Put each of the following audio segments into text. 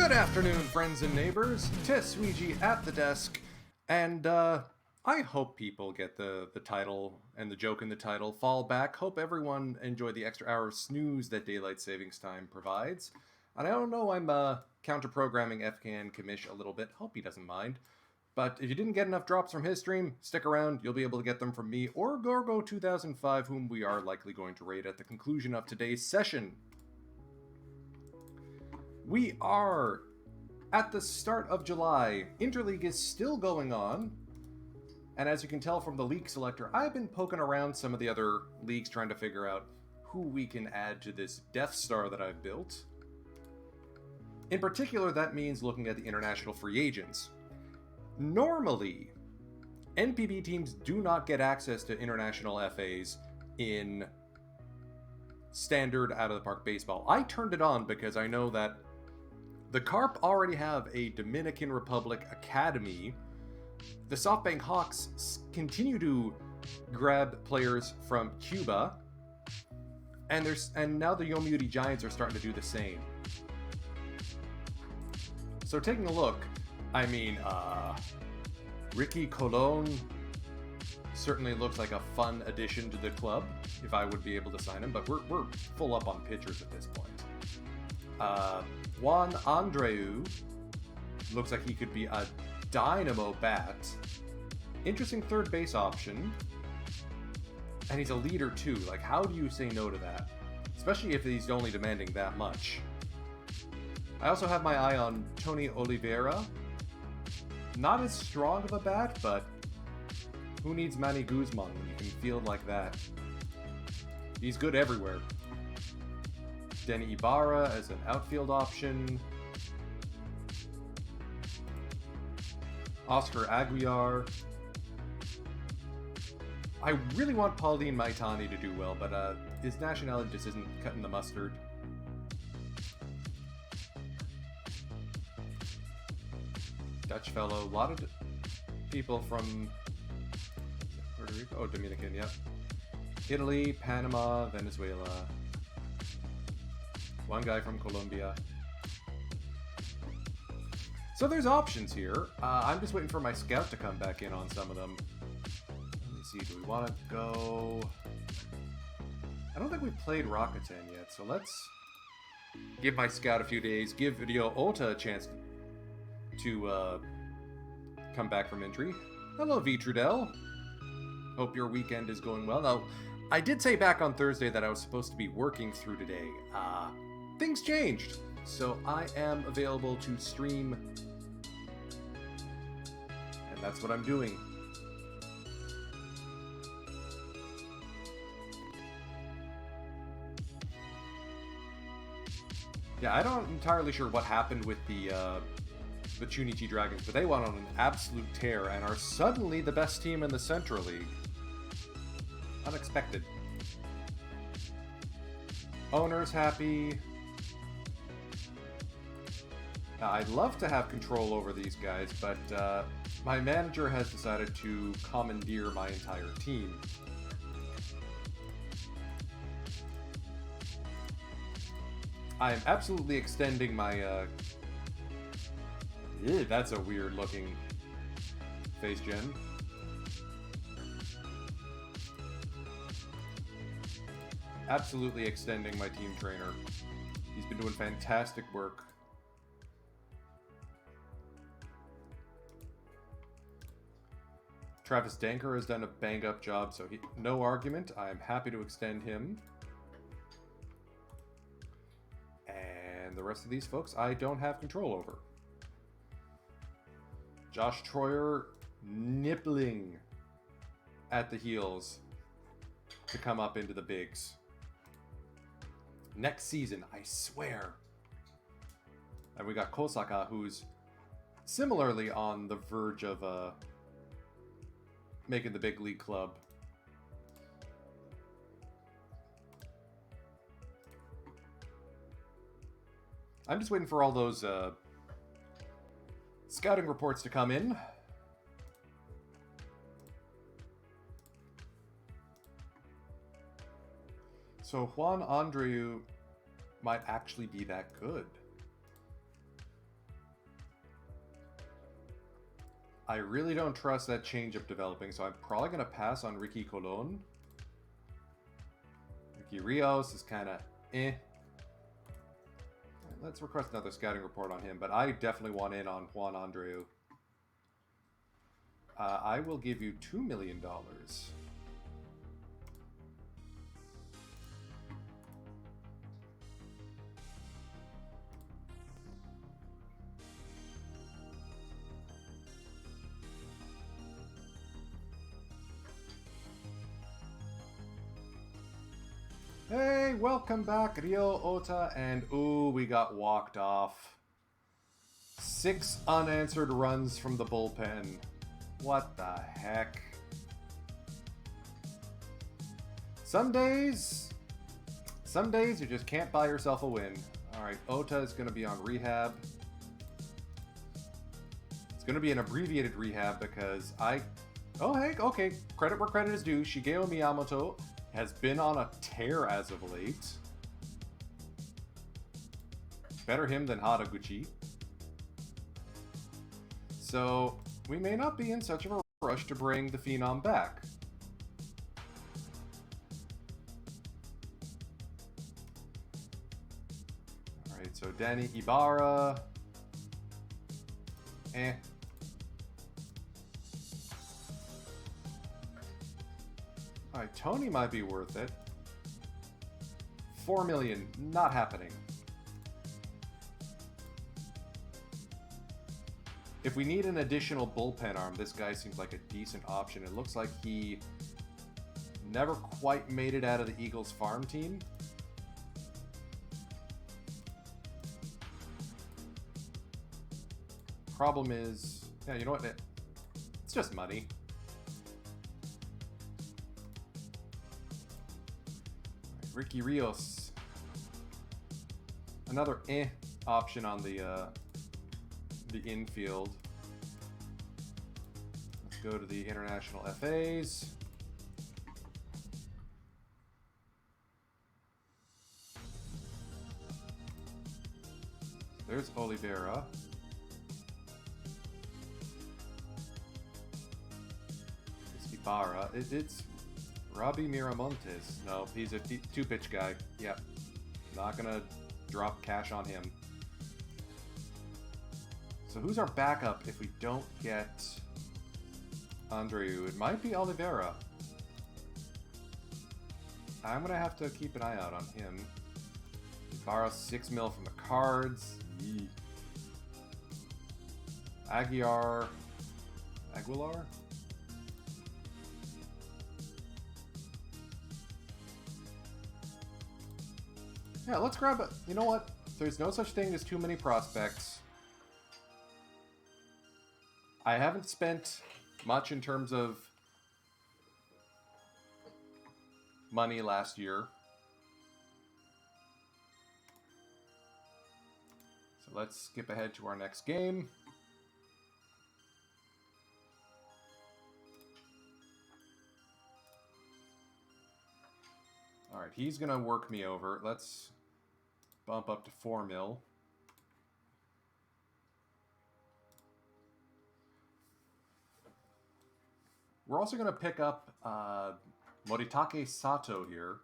Good afternoon, friends and neighbors. Tesweegie at the desk, and I hope people get the title and the joke in the title. Fallback. Hope everyone enjoyed the extra hour of snooze that daylight savings time provides. And I don't know, I'm counter-programming FKN Kamish a little bit. Hope he doesn't mind. But if you didn't get enough drops from his stream, stick around. You'll be able to get them from me or Gorgo2005, whom we are likely going to raid at the conclusion of today's session. We are at the start of July. Interleague is still going on. And as you can tell from the league selector, I've been poking around some of the other leagues trying to figure out who we can add to this Death Star that I've built. In particular, that means looking at the international free agents. Normally, NPB teams do not get access to international FAs in standard out-of-the-park baseball. I turned it on because I know that the Carp already have a Dominican Republic academy. The SoftBank Hawks continue to grab players from Cuba, and now the Yomiuri Giants are starting to do the same. So taking a look, I mean, Ricky Colon certainly looks like a fun addition to the club, if I would be able to sign him, but we're full up on pitchers at this point. Juan Andreu looks like he could be a dynamo bat. Interesting third base option. And he's a leader too. Like, how do you say no to that? Especially if he's only demanding that much. I also have my eye on Tony Oliveira. Not as strong of a bat, but who needs Manny Guzman when you can field like that? He's good everywhere. Denny Ibarra as an outfield option. Oscar Aguiar. I really want Pauline Maitani to do well, but his nationality just isn't cutting the mustard. Dutch fellow, a lot of people from Puerto Rico, oh, Dominican, yep. Italy, Panama, Venezuela. One guy from Colombia. So there's options here. I'm just waiting for my scout to come back in on some of them. Let me see, do we want to go... I don't think we've played Rakuten yet, so let's give my scout a few days, give Video Ota a chance to come back from injury. Hello, V. Trudell. Hope your weekend is going well. Now, I did say back on Thursday that I was supposed to be working through today. Things changed, so I am available to stream, and that's what I'm doing. Yeah, I'm not entirely sure what happened with the Chunichi Dragons, but they went on an absolute tear and are suddenly the best team in the Central League. Unexpected. Owner's happy. I'd love to have control over these guys, but my manager has decided to commandeer my entire team. I am absolutely extending my... that's a weird looking face gen. Absolutely extending my team trainer. He's been doing fantastic work. Travis Danker has done a bang-up job, so no argument. I am happy to extend him. And the rest of these folks, I don't have control over. Josh Troyer nippling at the heels to come up into the bigs. Next season, I swear. And we got Kosaka, who's similarly on the verge of making the big league club. I'm just waiting for all those scouting reports to come in. So Juan Andreu might actually be that good. I really don't trust that change-up developing, so I'm probably going to pass on Ricky Colon. Ricky Rios is kind of eh. Let's request another scouting report on him, but I definitely want in on Juan Andreu. I will give you $2 million. Hey, welcome back, Rio Ota, and ooh, we got walked off. 6 unanswered runs from the bullpen. What the heck? Some days you just can't buy yourself a win. Alright, Ota is going to be on rehab. It's going to be an abbreviated rehab because oh, hey, okay, credit where credit is due. Shigeo Miyamoto has been on a tear as of late. Better him than Haraguchi. So, we may not be in such of a rush to bring the Phenom back. Alright, so Danny Ibarra. Eh. Alright, Tony might be worth it. 4 million, not happening. If we need an additional bullpen arm, this guy seems like a decent option. It looks like he never quite made it out of the Eagles farm team. Problem is, yeah, you know what? It's just money. Ricky Rios. Another option on the infield. Let's go to the international FAs. There's Oliveira. It's Ibarra. It's Robbie Miramontes. No, he's a two-pitch guy. Yep. Not gonna drop cash on him. So who's our backup if we don't get Andreu? It might be Oliveira. I'm gonna have to keep an eye out on him. Ibarra 6 mil from the Cards. Yee. Aguilar. Yeah, let's grab it. You know what? There's no such thing as too many prospects. I haven't spent much in terms of money last year. So let's skip ahead to our next game. All right, he's going to work me over. Let's bump up to 4 mil. We're also going to pick up Moritake Sato here.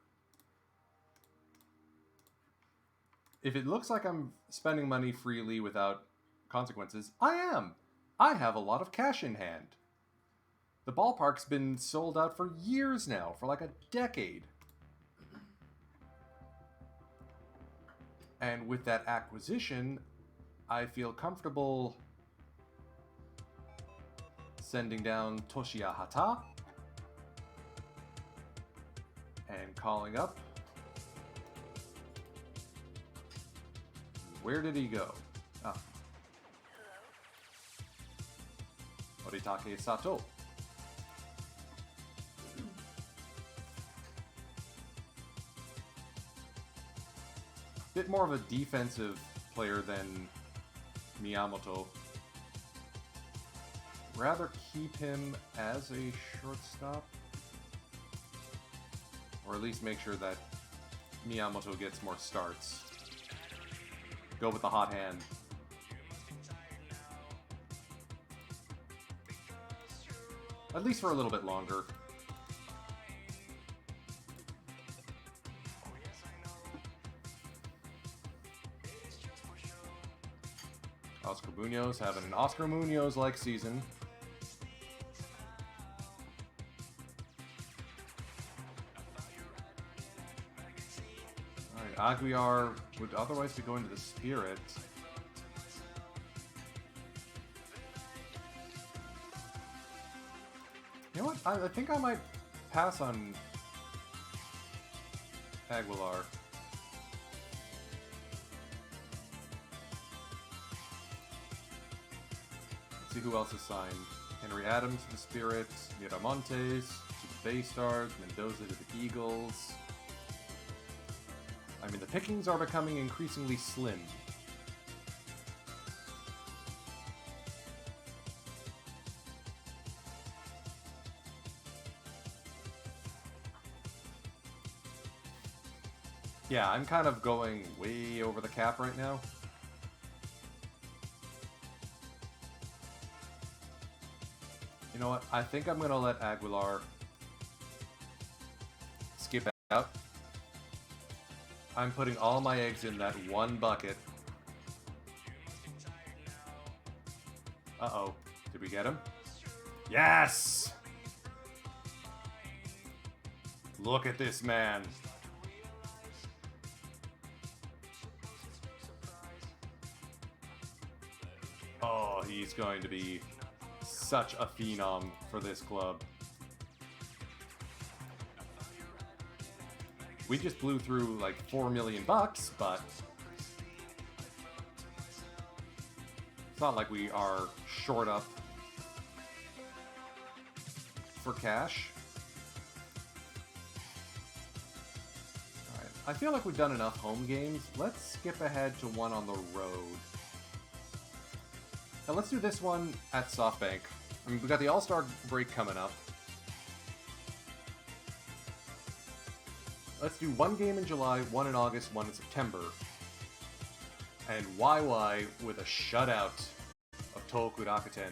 If it looks like I'm spending money freely without consequences, I am. I have a lot of cash in hand. The ballpark's been sold out for years now, for like a decade. And with that acquisition, I feel comfortable sending down Toshiya Hata and calling up. Where did he go? Ah. Moritake Sato. Bit more of a defensive player than Miyamoto. Rather keep him as a shortstop. Or at least make sure that Miyamoto gets more starts. Go with the hot hand. At least for a little bit longer. Oscar Munoz having an Oscar Munoz-like season. Alright, Aguiar would otherwise be going to the Spirit. You know what? I think I might pass on Aguilar. See who else is signed. Henry Adams to the Spirit, Miramontes to the Bay Stars, Mendoza to the Eagles. I mean, the pickings are becoming increasingly slim. Yeah, I'm kind of going way over the cap right now. You know what? I think I'm going to let Aguilar skip out. I'm putting all my eggs in that one bucket. Uh-oh. Did we get him? Yes! Look at this man. Oh, he's going to be such a phenom for this club. We just blew through like $4 million, but it's not like we are short up for cash. Alright, I feel like we've done enough home games. Let's skip ahead to one on the road. Now let's do this one at SoftBank. I mean, we got the All-Star break coming up. Let's do one game in July, one in August, one in September. And YY with a shutout of Tohoku Rakuten.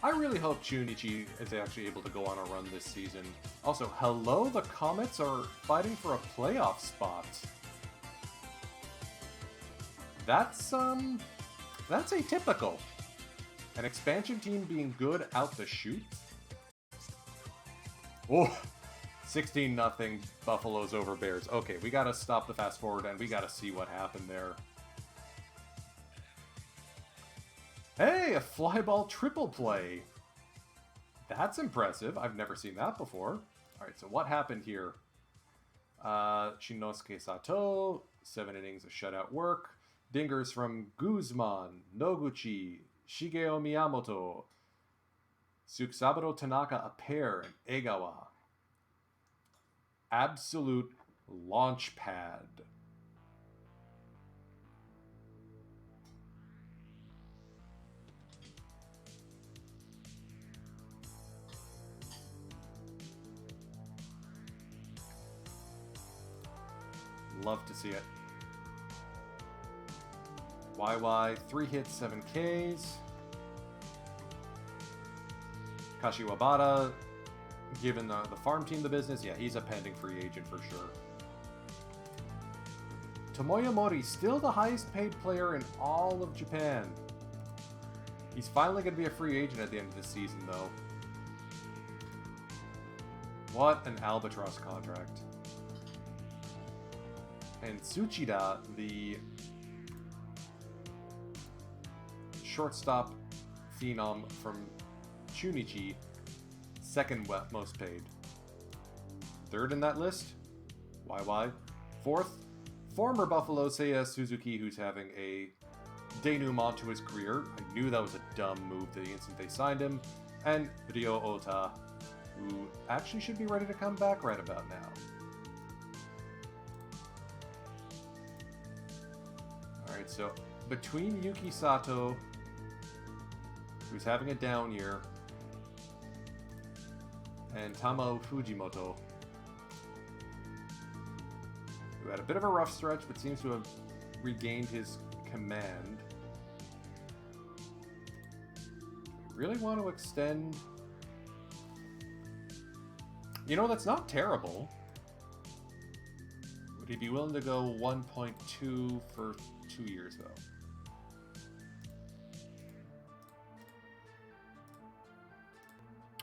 I really hope Chunichi is actually able to go on a run this season. Also, hello, the Comets are fighting for a playoff spot. That's atypical. An expansion team being good out the chute? Oh, 16-0 Buffaloes over Bears. Okay, we gotta stop the fast forward and we gotta see what happened there. Hey, a flyball triple play. That's impressive. I've never seen that before. Alright, so what happened here? Shinosuke Sato, 7 innings of shutout work. Dingers from Guzman, Noguchi, Shigeo Miyamoto, Tsukasaburo Tanaka a pair, and Egawa. Absolute launch pad. Love to see it. YY, 3 hits, 7 Ks. Kashiwabara, given the farm team the business, yeah, he's a pending free agent for sure. Tomoya Mori, still the highest paid player in all of Japan. He's finally going to be a free agent at the end of this season, though. What an albatross contract. And Tsuchida, the shortstop phenom from Chunichi, second most paid. Third in that list, YY. Fourth, former Buffalo Seiya Suzuki, who's having a denouement to his career. I knew that was a dumb move the instant they signed him. And Ryo Ota, who actually should be ready to come back right about now. Alright, so between Yuki Sato, who's having a down year, and Tamao Fujimoto, who had a bit of a rough stretch but seems to have regained his command. I really want to extend... You know, that's not terrible. Would he be willing to go 1.2 for 2 years, though?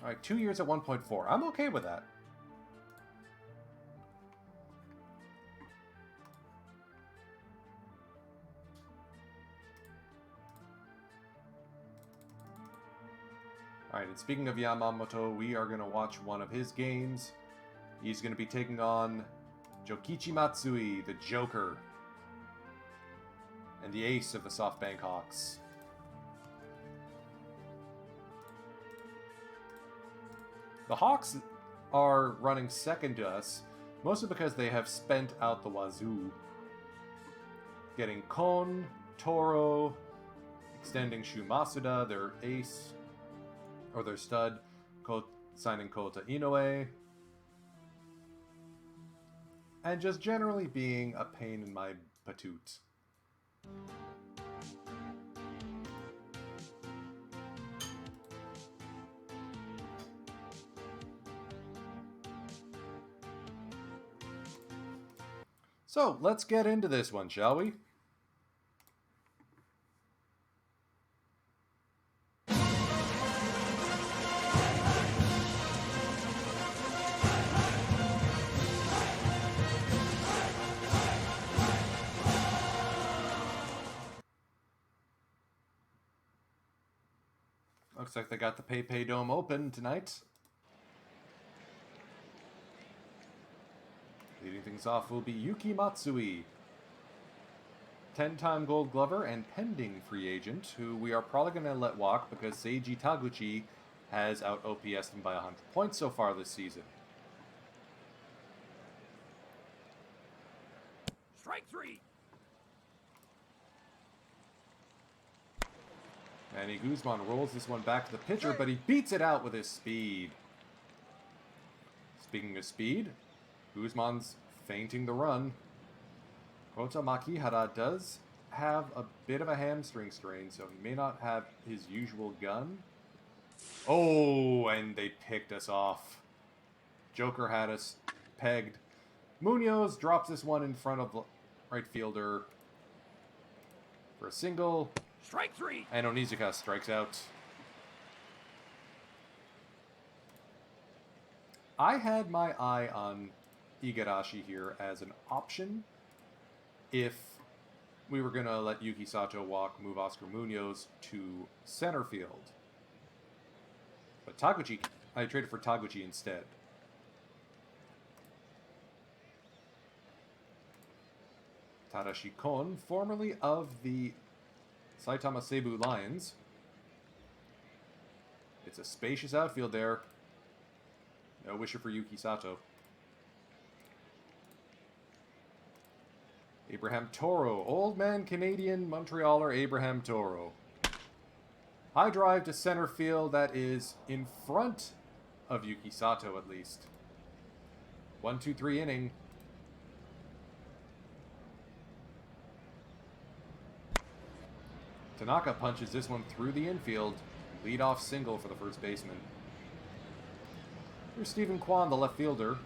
Alright, 2 years at 1.4. I'm okay with that. Alright, and speaking of Yamamoto, we are going to watch one of his games. He's going to be taking on Jokichi Matsui, the Joker, and the ace of the SoftBank Hawks. The Hawks are running second to us, mostly because they have spent out the wazoo. Getting Kon, Toro, extending Shu Masuda, their ace, or their stud, signing Kota Inoue, and just generally being a pain in my patoot. So, let's get into this one, shall we? Looks like they got the PayPay Dome open tonight. Leading things off will be Yuki Matsui, 10-time Gold Glover and pending free agent, who we are probably going to let walk because Seiji Taguchi has out OPS'd him by 100 points so far this season. Strike three. Manny Guzman rolls this one back to the pitcher, but he beats it out with his speed. Speaking of speed, Guzman's feinting the run. Kota Makihara does have a bit of a hamstring strain, so he may not have his usual gun. Oh, and they picked us off. Joker had us pegged. Munoz drops this one in front of the right fielder for a single. Strike three. And Onizuka strikes out. I had my eye on Igarashi here as an option if we were going to let Yuki Sato walk, move Oscar Munoz to center field. But Taguchi, I traded for Taguchi instead. Tadashi Kon, formerly of the Saitama Seibu Lions. It's a spacious outfield there. No wisher for Yuki Sato. Abraham Toro, old man Canadian Montrealer Abraham Toro. High drive to center field, that is in front of Yuki Sato at least. 1-2-3 inning. Tanaka punches this one through the infield. Leadoff single for the first baseman. Here's Stephen Kwan, the left fielder.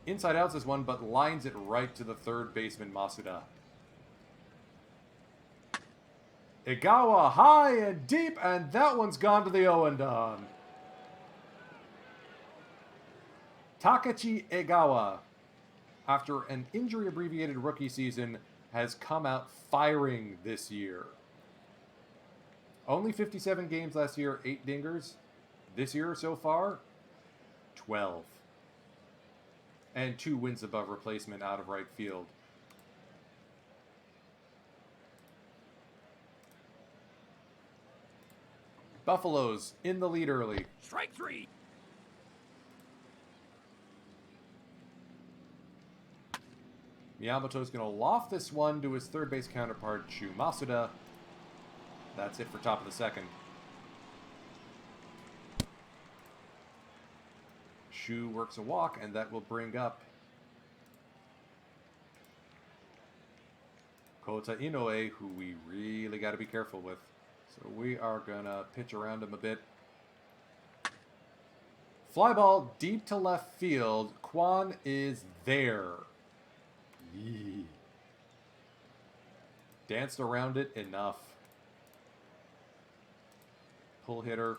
Inside outs this one, but lines it right to the third baseman, Masuda. Egawa high and deep, and that one's gone to the 0-and-done. Takechi Egawa, after an injury-abbreviated rookie season, has come out firing this year. Only 57 games last year, 8 dingers. This year so far, 12. And 2 wins above replacement out of right field. Buffaloes in the lead early. Strike three. Miyamoto's going to loft this one to his third base counterpart, Shu Masuda. That's it for top of the second. Shu works a walk, and that will bring up Kota Inoue, who we really got to be careful with. So we are going to pitch around him a bit. Fly ball deep to left field. Kwon is there. Yee. Danced around it enough. Pull hitter.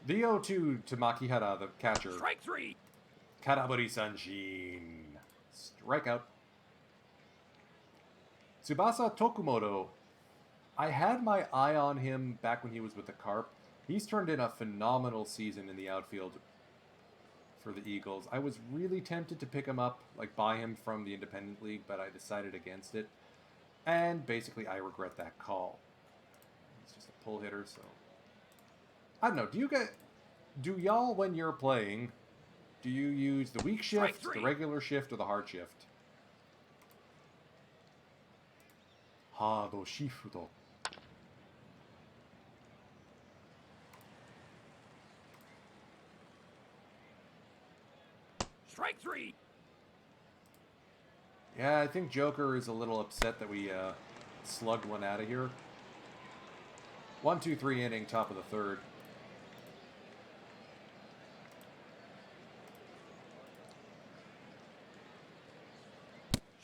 The 0-2 to Makihara, the catcher. Strike 3. Karaburi Sanshin. Strikeout. Tsubasa Tokumoto. I had my eye on him back when he was with the Carp. He's turned in a phenomenal season in the outfield for the Eagles. I was really tempted to pick him up, like buy him from the Independent League, but I decided against it. And basically, I regret that call. It's just a pull hitter, so... I don't know, do y'all, when you're playing, do you use the weak shift, the regular shift, or the hard shift? Hard shift. Strike 3. Yeah, I think Joker is a little upset that we slugged one out of here. 1-2-3 inning, top of the third.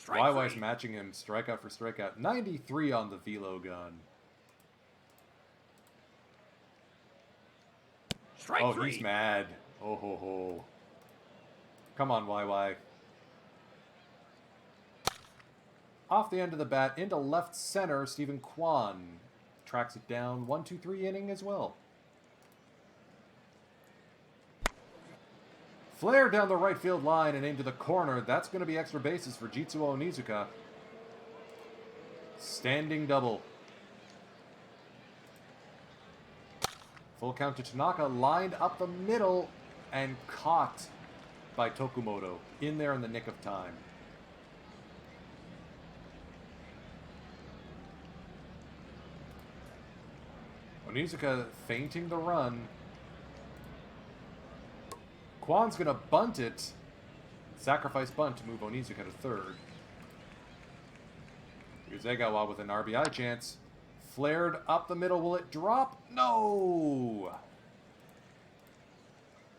YY's matching him strikeout for strikeout. 93 on the velo gun. Strike 3. He's mad. Oh ho ho. Come on, YY. Off the end of the bat, into left center, Stephen Kwan tracks it down. 1-2-3 inning as well. Flare down the right field line and into the corner. That's going to be extra bases for Jitsuo Onizuka. Standing double. Full count to Tanaka, lined up the middle and caught by Tokumoto. In there in the nick of time. Onizuka feinting the run. Kwan's going to bunt it. Sacrifice bunt to move Onizuka to third. Here's Egawa with an RBI chance. Flared up the middle. Will it drop? No!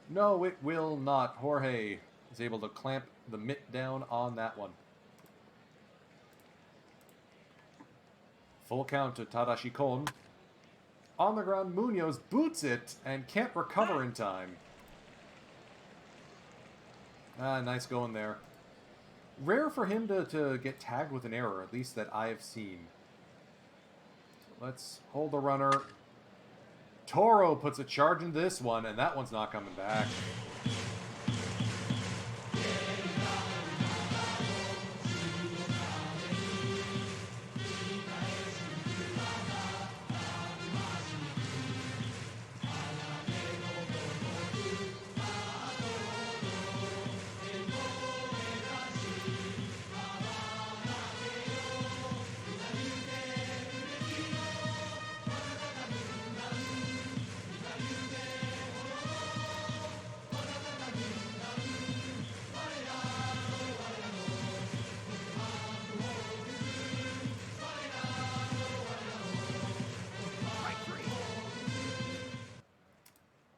No, it will not. Jorge is able to clamp the mitt down on that one. Full count to Tadashi Kon. On the ground, Munoz boots it and can't recover in time. Nice going there. Rare for him to get tagged with an error, at least that I have seen. So let's hold the runner. Toro puts a charge in this one, and that one's not coming back.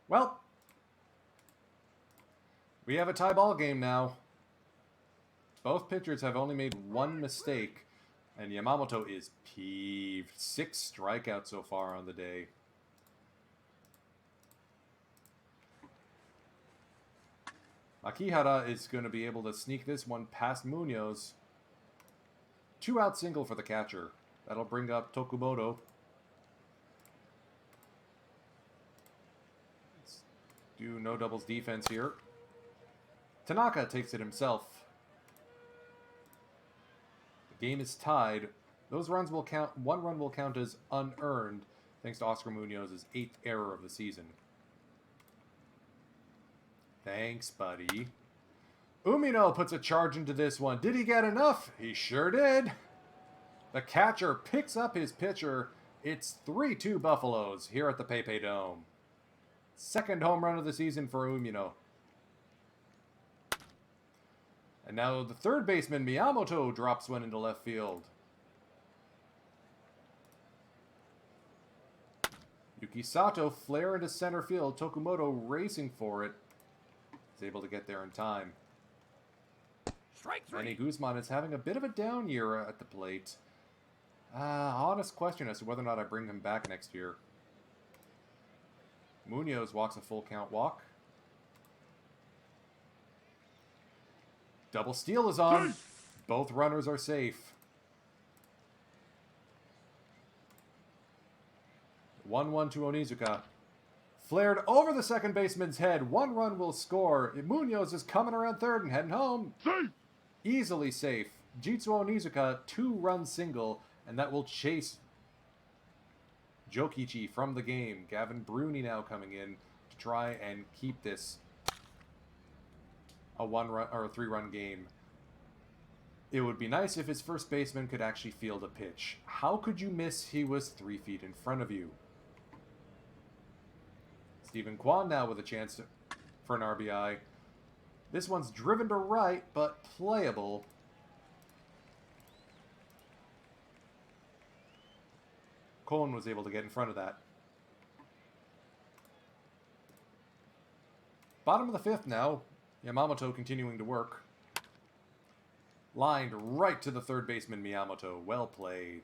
Well, we have a tie ball game now. Both pitchers have only made one mistake, and Yamamoto is peeved. 6 strikeouts so far on the day. Makihara is going to be able to sneak this one past Munoz. 2-out single for the catcher. That'll bring up Tokumoto. Do no doubles defense here. Tanaka takes it himself. The game is tied. Those runs will count. One run will count as unearned, thanks to Oscar Munoz's 8th error of the season. Thanks, buddy. Umino puts a charge into this one. Did he get enough? He sure did. The catcher picks up his pitcher. It's 3-2 Buffaloes here at the PayPay Dome. 2nd home run of the season for Umino. And now the third baseman, Miyamoto, drops one into left field. Yuki Sato flare into center field. Tokumoto racing for it. Is able to get there in time. Strike three. Manny Guzman is having a bit of a down year at the plate. Honest question as to whether or not I bring him back next year. Munoz walks a full count walk. Double steal is on. Both runners are safe. 1-1 to Onizuka. Flared over the second baseman's head. 1 run will score. Munoz is coming around third and heading home. Safe. Easily safe. Jitsuo Onizuka, 2-run single, and that will chase Jokichi from the game. Gavin Bruni now coming in to try and keep this a 1-run or a 3-run game. It would be nice if his first baseman could actually field a pitch. How could you miss? He was 3 feet in front of you. Stephen Kwan now with a chance for an RBI. This one's driven to right, but playable. Cohen was able to get in front of that. Bottom of the 5th now. Yamamoto continuing to work. Lined right to the third baseman, Miyamoto. Well played.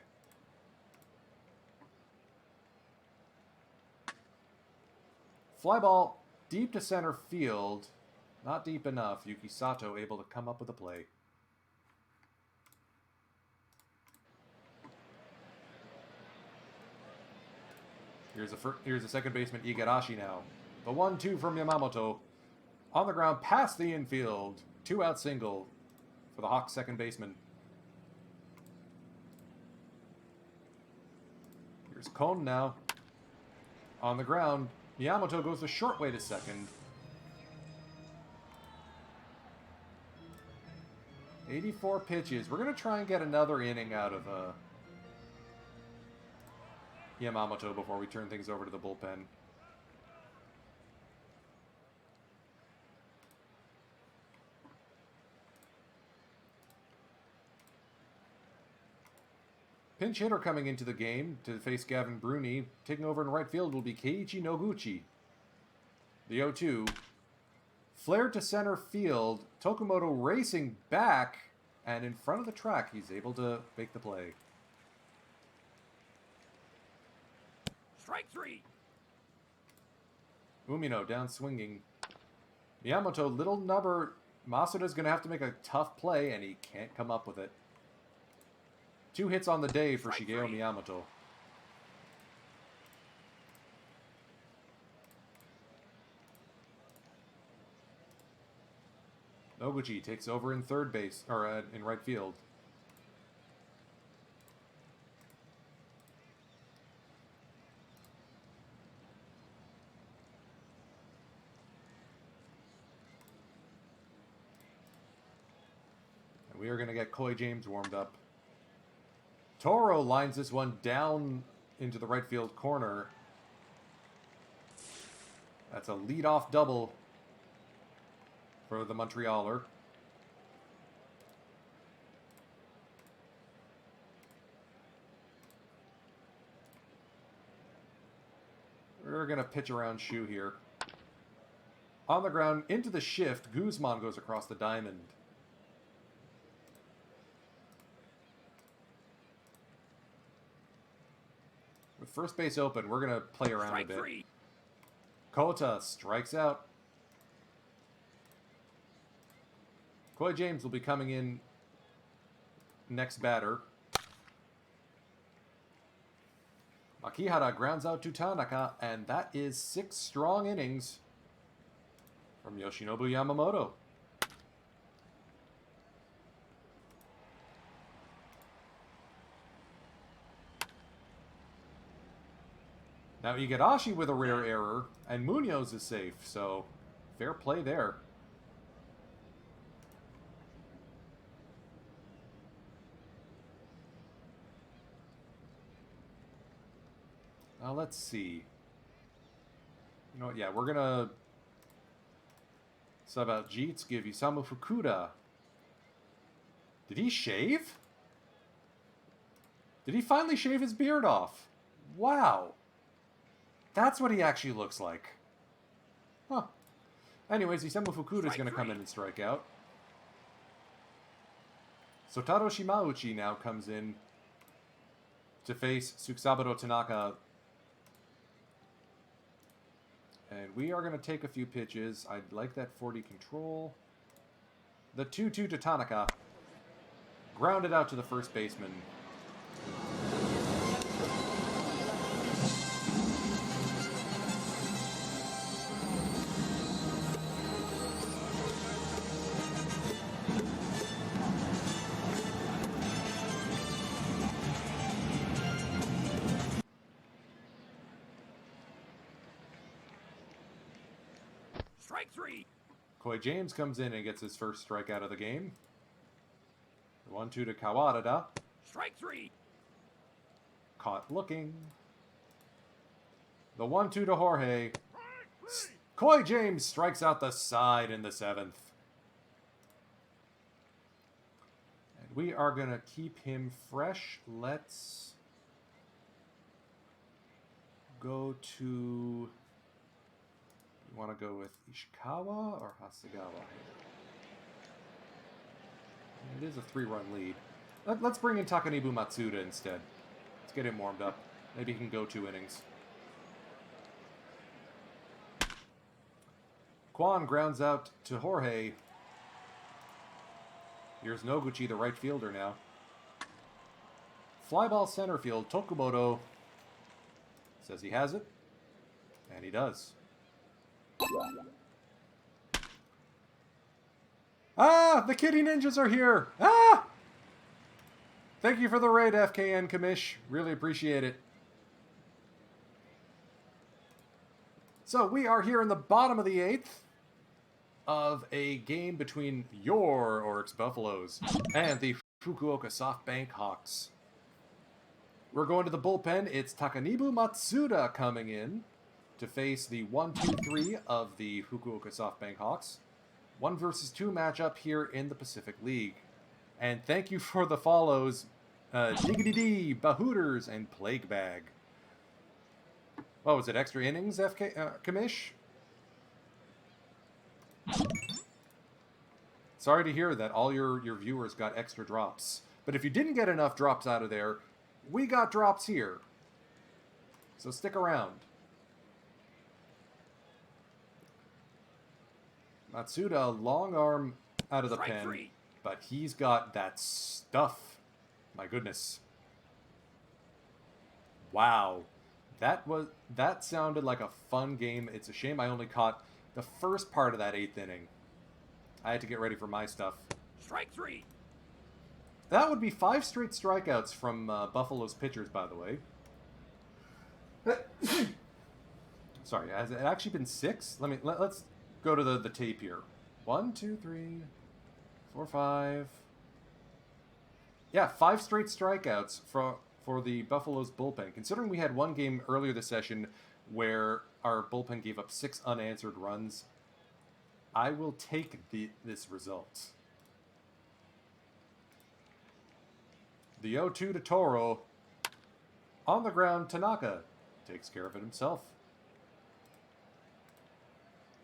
Fly ball deep to center field. Not deep enough. Yuki Sato able to come up with a play. Here's a second baseman, Igarashi now. The 1-2 from Yamamoto. On the ground, past the infield. 2-out single for the Hawks' second baseman. Here's Kohn now. On the ground, Miyamoto goes the short way to second. 84 pitches. We're going to try and get another inning out of Yamamoto before we turn things over to the bullpen. Pinch hitter coming into the game to face Gavin Bruni. Taking over in right field will be Keiichi Noguchi. The 0-2. Flared to center field. Tokumoto racing back. And in front of the track, he's able to make the play. Strike three. Umino down swinging. Miyamoto, little nubber. Masuda's going to have to make a tough play, and he can't come up with it. 2 hits on the day for Shigeo Miyamoto. Noguchi takes over in third base, or in right field. And we are going to get Coy James warmed up. Toro lines this one down into the right field corner. That's a leadoff double for the Montrealer. We're going to pitch around Shu here. On the ground, into the shift, Guzman goes across the diamond. With first base open, we're going to play around Strike a bit. three. Kota strikes out. Coy James will be coming in next batter. Makihara grounds out to Tanaka, and that is 6 strong innings from Yoshinobu Yamamoto. Now Igarashi with a rare error, and Munoz is safe, so fair play there. Now let's see. You know what, yeah, we're gonna sub out Jeets, give Isamu Fukuda Did he shave? Did he finally shave his beard off? Wow. That's what he actually looks like. Huh. Anyways, Isemu Fukuda is going to come in and strike out. Sotaro Shimauchi now comes in to face Tsukasaburo Tanaka. And we are going to take a few pitches. I'd like that 40 control. The 2-2 to Tanaka. Grounded out to the first baseman. Strike 3. Coy James comes in and gets his first strikeout of the game. 1-2 to Kawarada. Strike 3. Caught looking. The 1-2 to Jorge. Coy James strikes out the side in the 7th. And we are going to keep him fresh. Let's go to... You want to go with Ishikawa or Hasegawa? It is a 3-run lead. Let's bring in Takanibu Matsuda instead. Let's get him warmed up. Maybe he can go 2 innings. Kwan grounds out to Jorge. Here's Noguchi, the right fielder now. Fly ball center field. Tokumoto says he has it. And he does. Ah! The Kitty Ninjas are here! Ah! Thank you for the raid, FKN Kamish. Really appreciate it. So we are here in the bottom of the 8th of a game between your Oryx Buffaloes and the Fukuoka SoftBank Hawks. We're going to the bullpen. It's Takanibu Matsuda coming in to face the 1-2-3 of the Fukuoka SoftBank Hawks. 1 versus 2 matchup here in the Pacific League. And thank you for the follows, Diggity D, Bahooters, and Plague Bag. What was it, extra innings, Kamish? Sorry to hear that all your viewers got extra drops. But if you didn't get enough drops out of there, we got drops here. So stick around. Matsuda, long arm out of the pen, but he's got that stuff. My goodness. Wow. That sounded like a fun game. It's a shame I only caught the first part of that 8th inning. I had to get ready for my stuff. Strike 3. That would be 5 straight strikeouts from Buffalo's pitchers, by the way. Sorry, has it actually been 6? Let's go to the tape here. 1, 2, 3, 4, 5. Yeah, 5 straight strikeouts for the Buffalo's bullpen. Considering we had one game earlier this session where our bullpen gave up 6 unanswered runs, I will take this result. The 0-2 to Toro. On the ground, Tanaka takes care of it himself.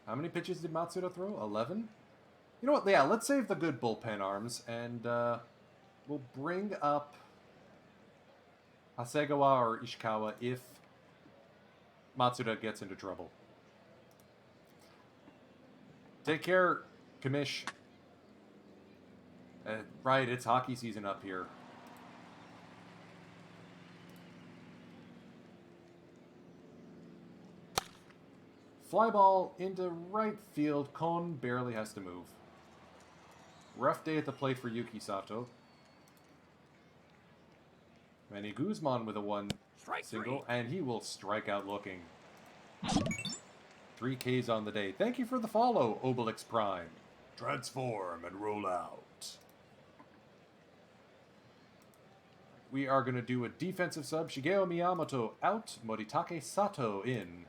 How many pitches did Matsuda throw? 11? You know what? Yeah, let's save the good bullpen arms, and we'll bring up Hasegawa or Ishikawa if Matsuda gets into trouble. Take care, Kamish. Right, it's hockey season up here. Fly ball into right field. Kon barely has to move. Rough day at the plate for Yuki Sato. Manny Guzman with a 1 single, and he will strike out looking. 3 Ks on the day. Thank you for the follow, Obelix Prime. Transform and roll out. We are going to do a defensive sub. Shigeo Miyamoto out. Moritake Sato in.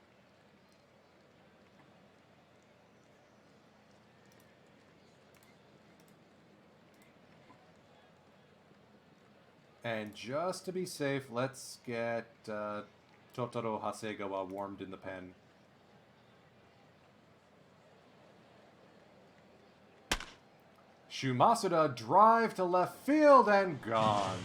And just to be safe, let's get Totoro Hasegawa warmed in the pen. Shumasuda drive to left field and gone.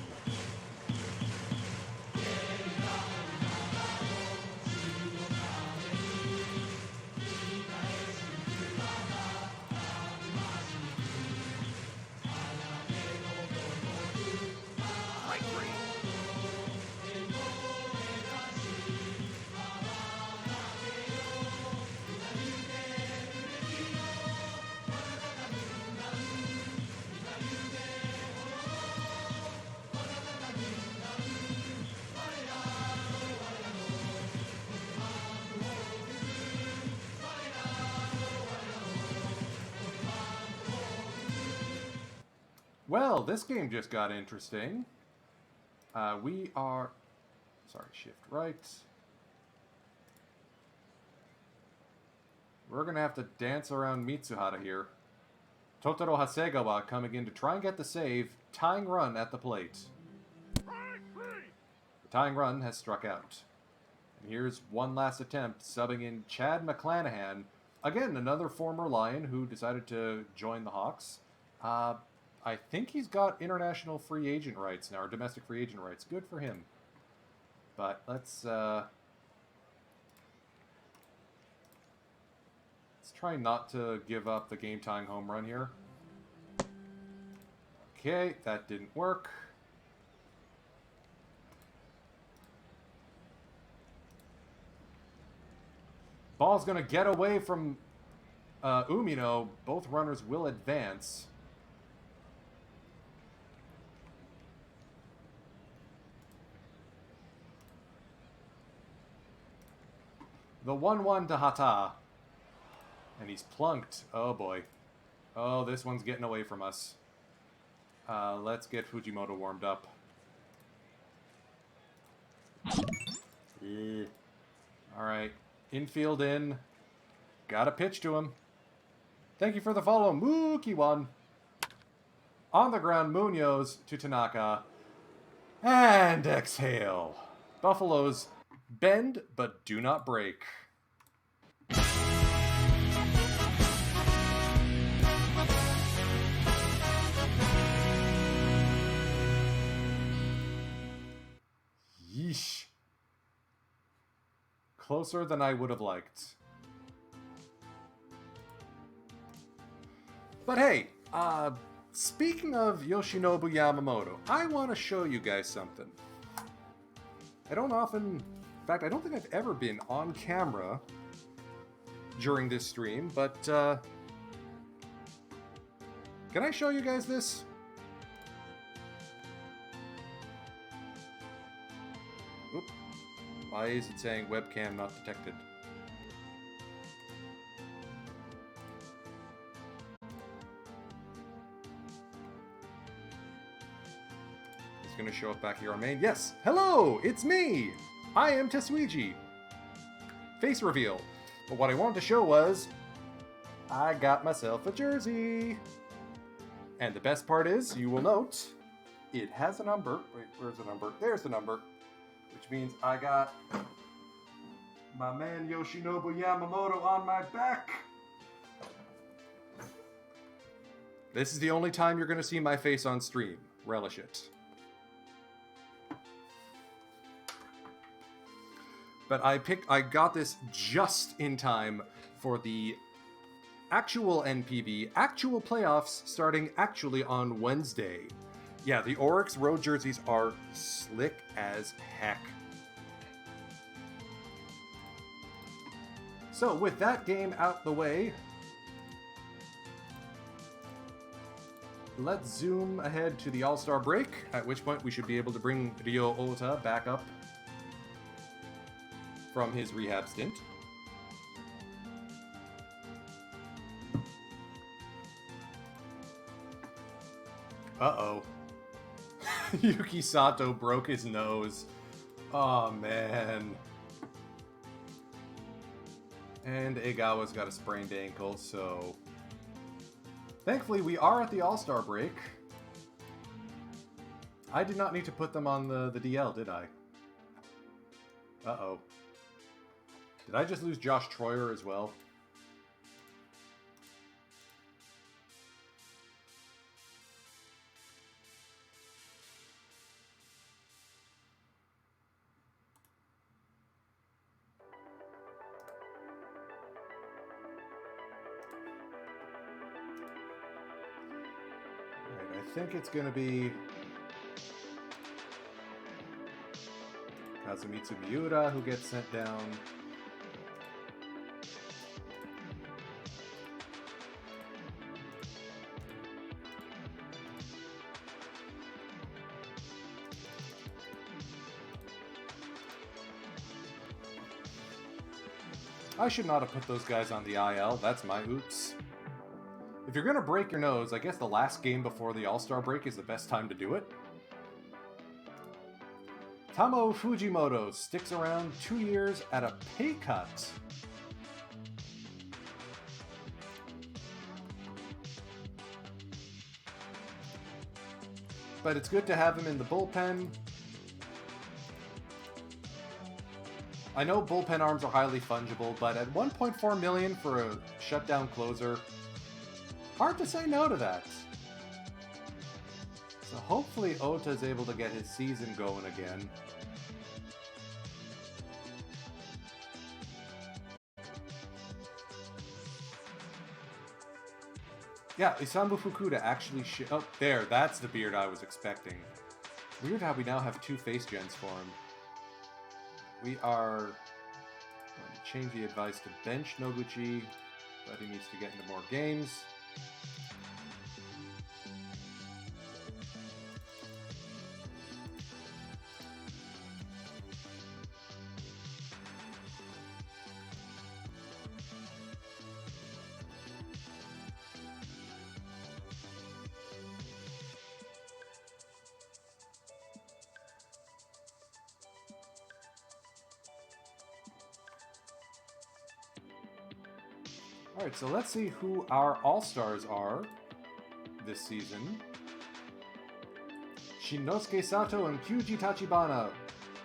Strike three. Well, this game just got interesting. We are... Sorry, shift right. We're going to have to dance around Mitsuhara here. Totoro Hasegawa coming in to try and get the save. Tying run at the plate. Strike three. The tying run has struck out. And here's one last attempt, subbing in Chad McClanahan. Again, another former Lion who decided to join the Hawks. I think he's got international free agent rights now, or domestic free agent rights. Good for him. But let's try not to give up the game-tying home run here. Okay, that didn't work. Ball's going to get away from Umino. Both runners will advance. The 1-1 to Hata. And he's plunked. Oh boy. Oh, this one's getting away from us. Let's get Fujimoto warmed up. Alright. Infield in. Got a pitch to him. Thank you for the follow, Mookie1. On the ground, Munoz to Tanaka. And exhale. Buffaloes bend, but do not break. Yeesh. Closer than I would have liked. But hey, speaking of Yoshinobu Yamamoto, I want to show you guys something. I don't think I've ever been on camera during this stream, but can I show you guys this? Oop. Why is it saying webcam not detected? It's going to show up back here on main. Yes! Hello! It's me! I am Tetsuiji. Face reveal. But what I wanted to show was I got myself a jersey. And the best part is, you will note, it has a number. Wait, where's the number? There's the number. Which means I got my man Yoshinobu Yamamoto on my back. This is the only time you're going to see my face on stream. Relish it. But I got this just in time for the actual NPB, actual playoffs starting actually on Wednesday. Yeah, the Oryx road jerseys are slick as heck. So with that game out the way, let's zoom ahead to the All-Star break, at which point we should be able to bring Ryo Ota back up from his rehab stint. Uh-oh. Yuki Sato broke his nose. Oh, man. And Egawa's got a sprained ankle, so... Thankfully, we are at the All-Star break. I did not need to put them on the DL, did I? Uh-oh. Did I just lose Josh Troyer as well? Alright, I think it's gonna be Kazumitsu Miura who gets sent down. I should not have put those guys on the IL. That's my oops. If you're gonna break your nose, I guess the last game before the All-Star break is the best time to do it. Tamo Fujimoto sticks around 2 years at a pay cut. But it's good to have him in the bullpen. I know bullpen arms are highly fungible, but at 1.4 million for a shutdown closer, hard to say no to that. So hopefully Ota is able to get his season going again. Yeah, Isambu Fukuda actually oh, there, that's the beard I was expecting. Weird how we now have 2 face gens for him. We are going to change the advice to bench Noguchi, but he needs to get into more games. Alright, so let's see who our All-Stars are this season. Shinosuke Sato and Kyuji Tachibana.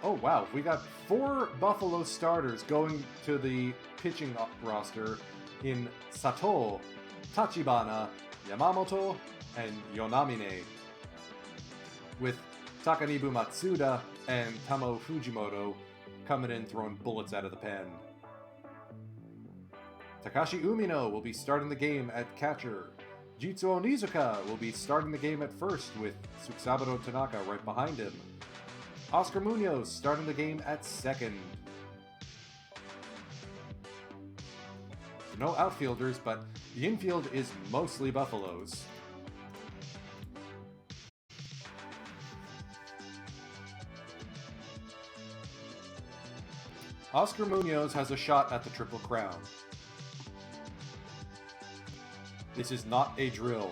Oh wow, we got 4 Buffalo starters going to the pitching roster in Sato, Tachibana, Yamamoto, and Yonamine, with Takanibu Matsuda and Tamo Fujimoto coming in throwing bullets out of the pen. Takashi Umino will be starting the game at catcher. Jitsuo Onizuka will be starting the game at first with Tsukasaburo Tanaka right behind him. Oscar Munoz starting the game at second. No outfielders, but the infield is mostly Buffaloes. Oscar Munoz has a shot at the Triple Crown. This is not a drill.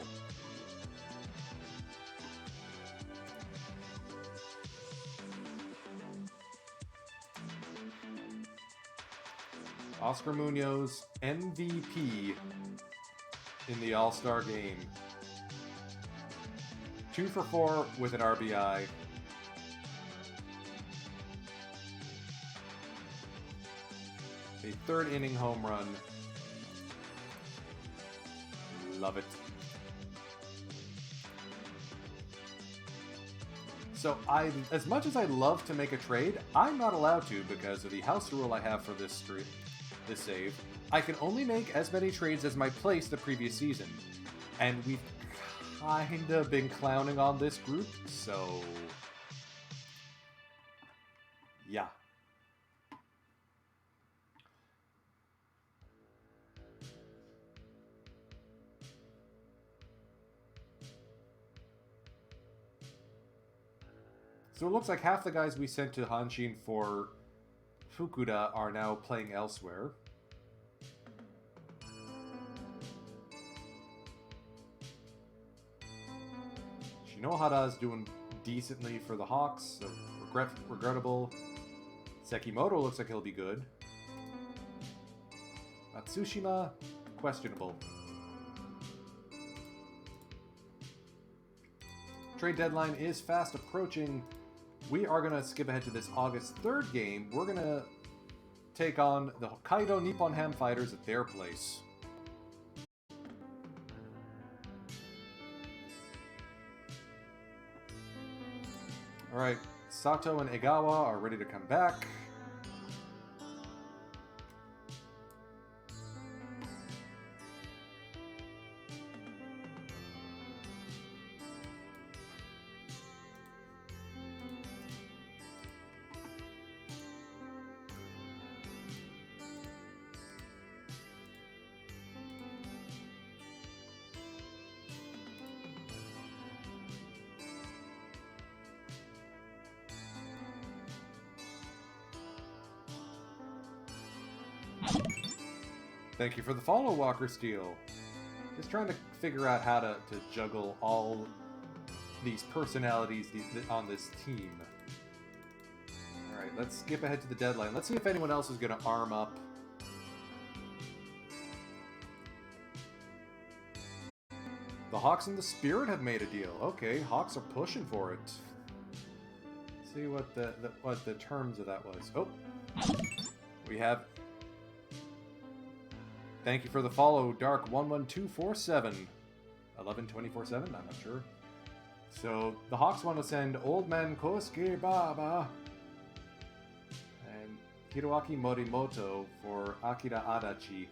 Oscar Munoz, MVP in the All-Star game. 2 for 4 with an RBI. A 3rd inning home run. Love it. So as much as I love to make a trade, I'm not allowed to because of the house rule I have for this save. I can only make as many trades as my place the previous season. And we've kind of been clowning on this group, so yeah. So it looks like half the guys we sent to Hanshin for Fukuda are now playing elsewhere. Shinohara is doing decently for the Hawks, so regrettable. Sekimoto looks like he'll be good. Matsushima, questionable. Trade deadline is fast approaching. We are going to skip ahead to this August 3rd game. We're going to take on the Hokkaido Nippon Ham Fighters at their place. Alright, Sato and Egawa are ready to come back. Thank you for the follow, Walker Steele. Just trying to figure out how to juggle all these personalities on this team. Alright, let's skip ahead to the deadline. Let's see if anyone else is going to arm up. The Hawks and the Spirit have made a deal. Okay, Hawks are pushing for it. Let's see what the terms of that was. Oh, we have... Thank you for the follow, Dark11247. 112447, I'm not sure. So, the Hawks want to send Old Man Kosuke Baba and Hiroaki Morimoto for Akira Adachi.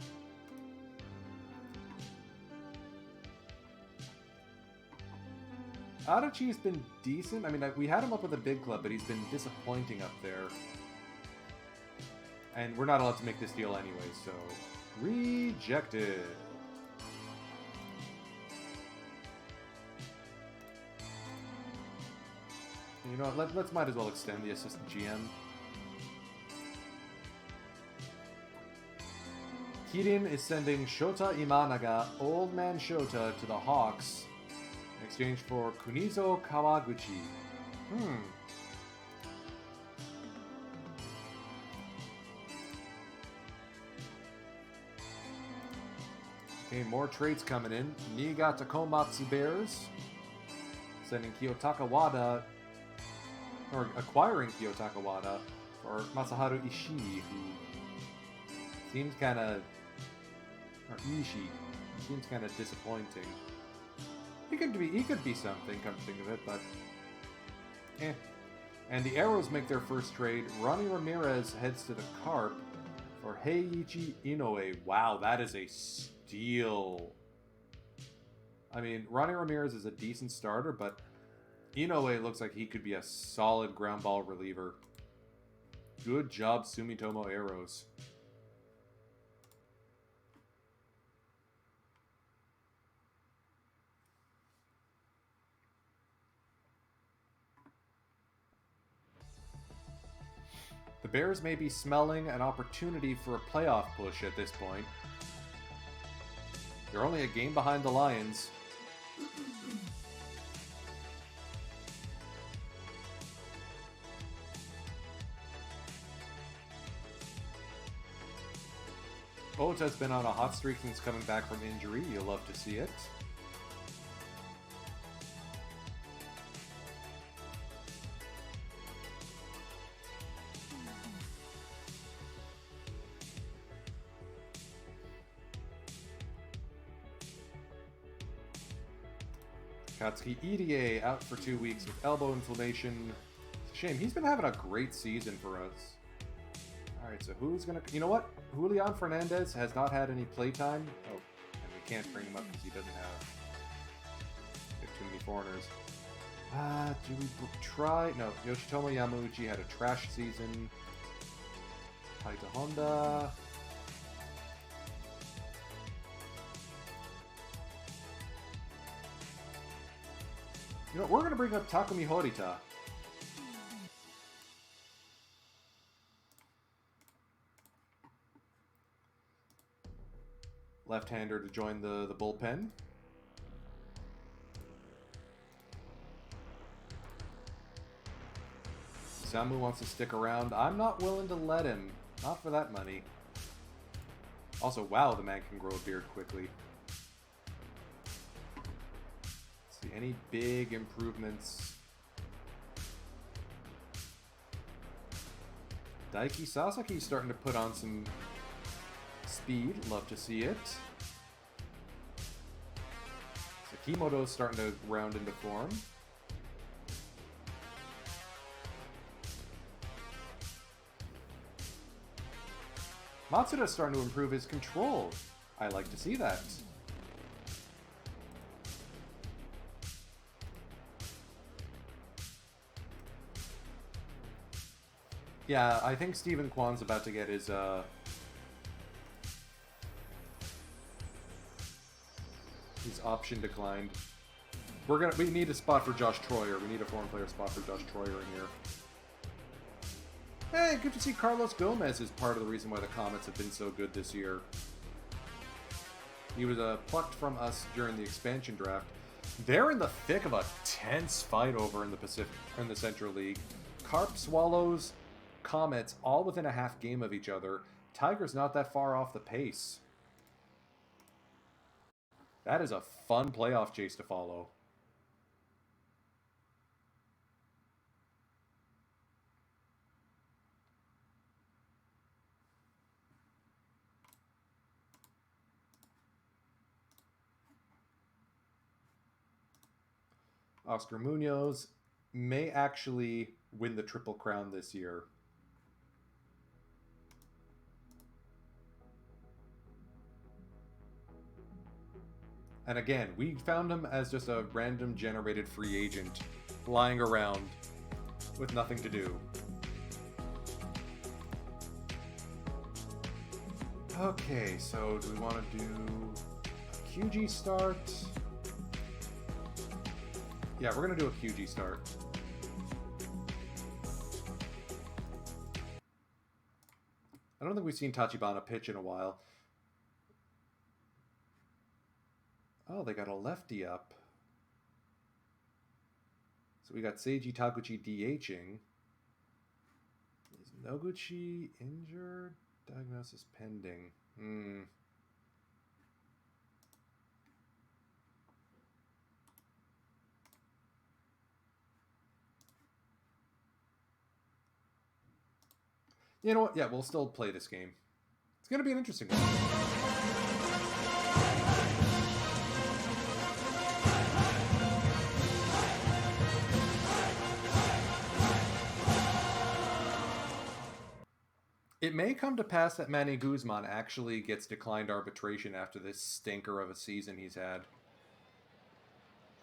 Adachi's been decent. I mean, we had him up with a big club, but he's been disappointing up there. And we're not allowed to make this deal anyway, so... Rejected. You know what, let's might as well extend the assistant GM. Kirin is sending Shota Imanaga, Old Man Shota, to the Hawks in exchange for Kunizo Kawaguchi. Okay, more trades coming in. Niigata Komatsu Bears sending Kiyotaka Wada, or acquiring Kiyotaka Wada for Masaharu Ishii, who seems kind of, or Ishii, seems kind of disappointing. He could be something, come to think of it, but eh. And the Arrows make their first trade. Ronnie Ramirez heads to the Carp for Heiichi Inoue. Wow, that is a steal. I mean, Ronnie Ramirez is a decent starter, but Inoue looks like he could be a solid ground ball reliever. Good job, Sumitomo Arrows. The Bears may be smelling an opportunity for a playoff push at this point. They're only a game behind the Lions. Ota's been on a hot streak since coming back from injury. You'll love to see it. Katsuki Irie out for 2 weeks with elbow inflammation. It's a shame. He's been having a great season for us. Alright, so who's going to... You know what? Julian Fernandez has not had any playtime. Oh, and we can't bring him up because he doesn't have... We have too many foreigners. Do we try... No, Yoshitomo Yamauchi had a trash season. Taita Honda... You know, we're going to bring up Takumi Horita. Left-hander to join the bullpen. Samu wants to stick around. I'm not willing to let him. Not for that money. Also, wow, the man can grow a beard quickly. Any big improvements? Daiki Sasaki's starting to put on some speed. Love to see it. Sakimoto's starting to round into form. Matsuda's starting to improve his control. I like to see that. Yeah, I think Stephen Kwan's about to get his option declined. We need a spot for Josh Troyer. We need a foreign player spot for Josh Troyer in here. Hey, good to see Carlos Gomez is part of the reason why the Comets have been so good this year. He was plucked from us during the expansion draft. They're in the thick of a tense fight over in the Central League. Carp, Swallows, Comets, all within a half game of each other. Tiger's not that far off the pace. That is a fun playoff chase to follow. Oscar Munoz may actually win the Triple Crown this year. And again, we found him as just a random generated free agent lying around with nothing to do. Okay, so do we want to do a QG start? Yeah, we're going to do a QG start. I don't think we've seen Tachibana pitch in a while. Oh, they got a lefty up. So we got Seiji Taguchi DHing. Is Noguchi injured? Diagnosis pending. You know what? Yeah, we'll still play this game. It's going to be an interesting one. It may come to pass that Manny Guzman actually gets declined arbitration after this stinker of a season he's had.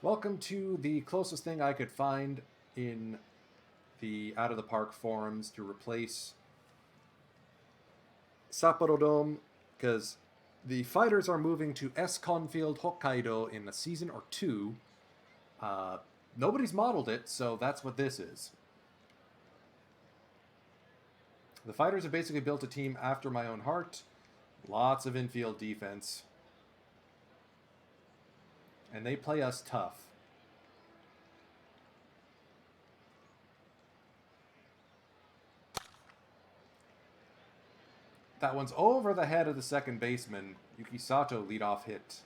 Welcome to the closest thing I could find in the Out of the Park forums to replace Sapporo Dome, because the fighters are moving to S-Con Field, Hokkaido in a season or two. Nobody's modeled it, so that's what this is. The fighters have basically built a team after my own heart. Lots of infield defense. And they play us tough. That one's over the head of the second baseman. Yuki Sato leadoff hit.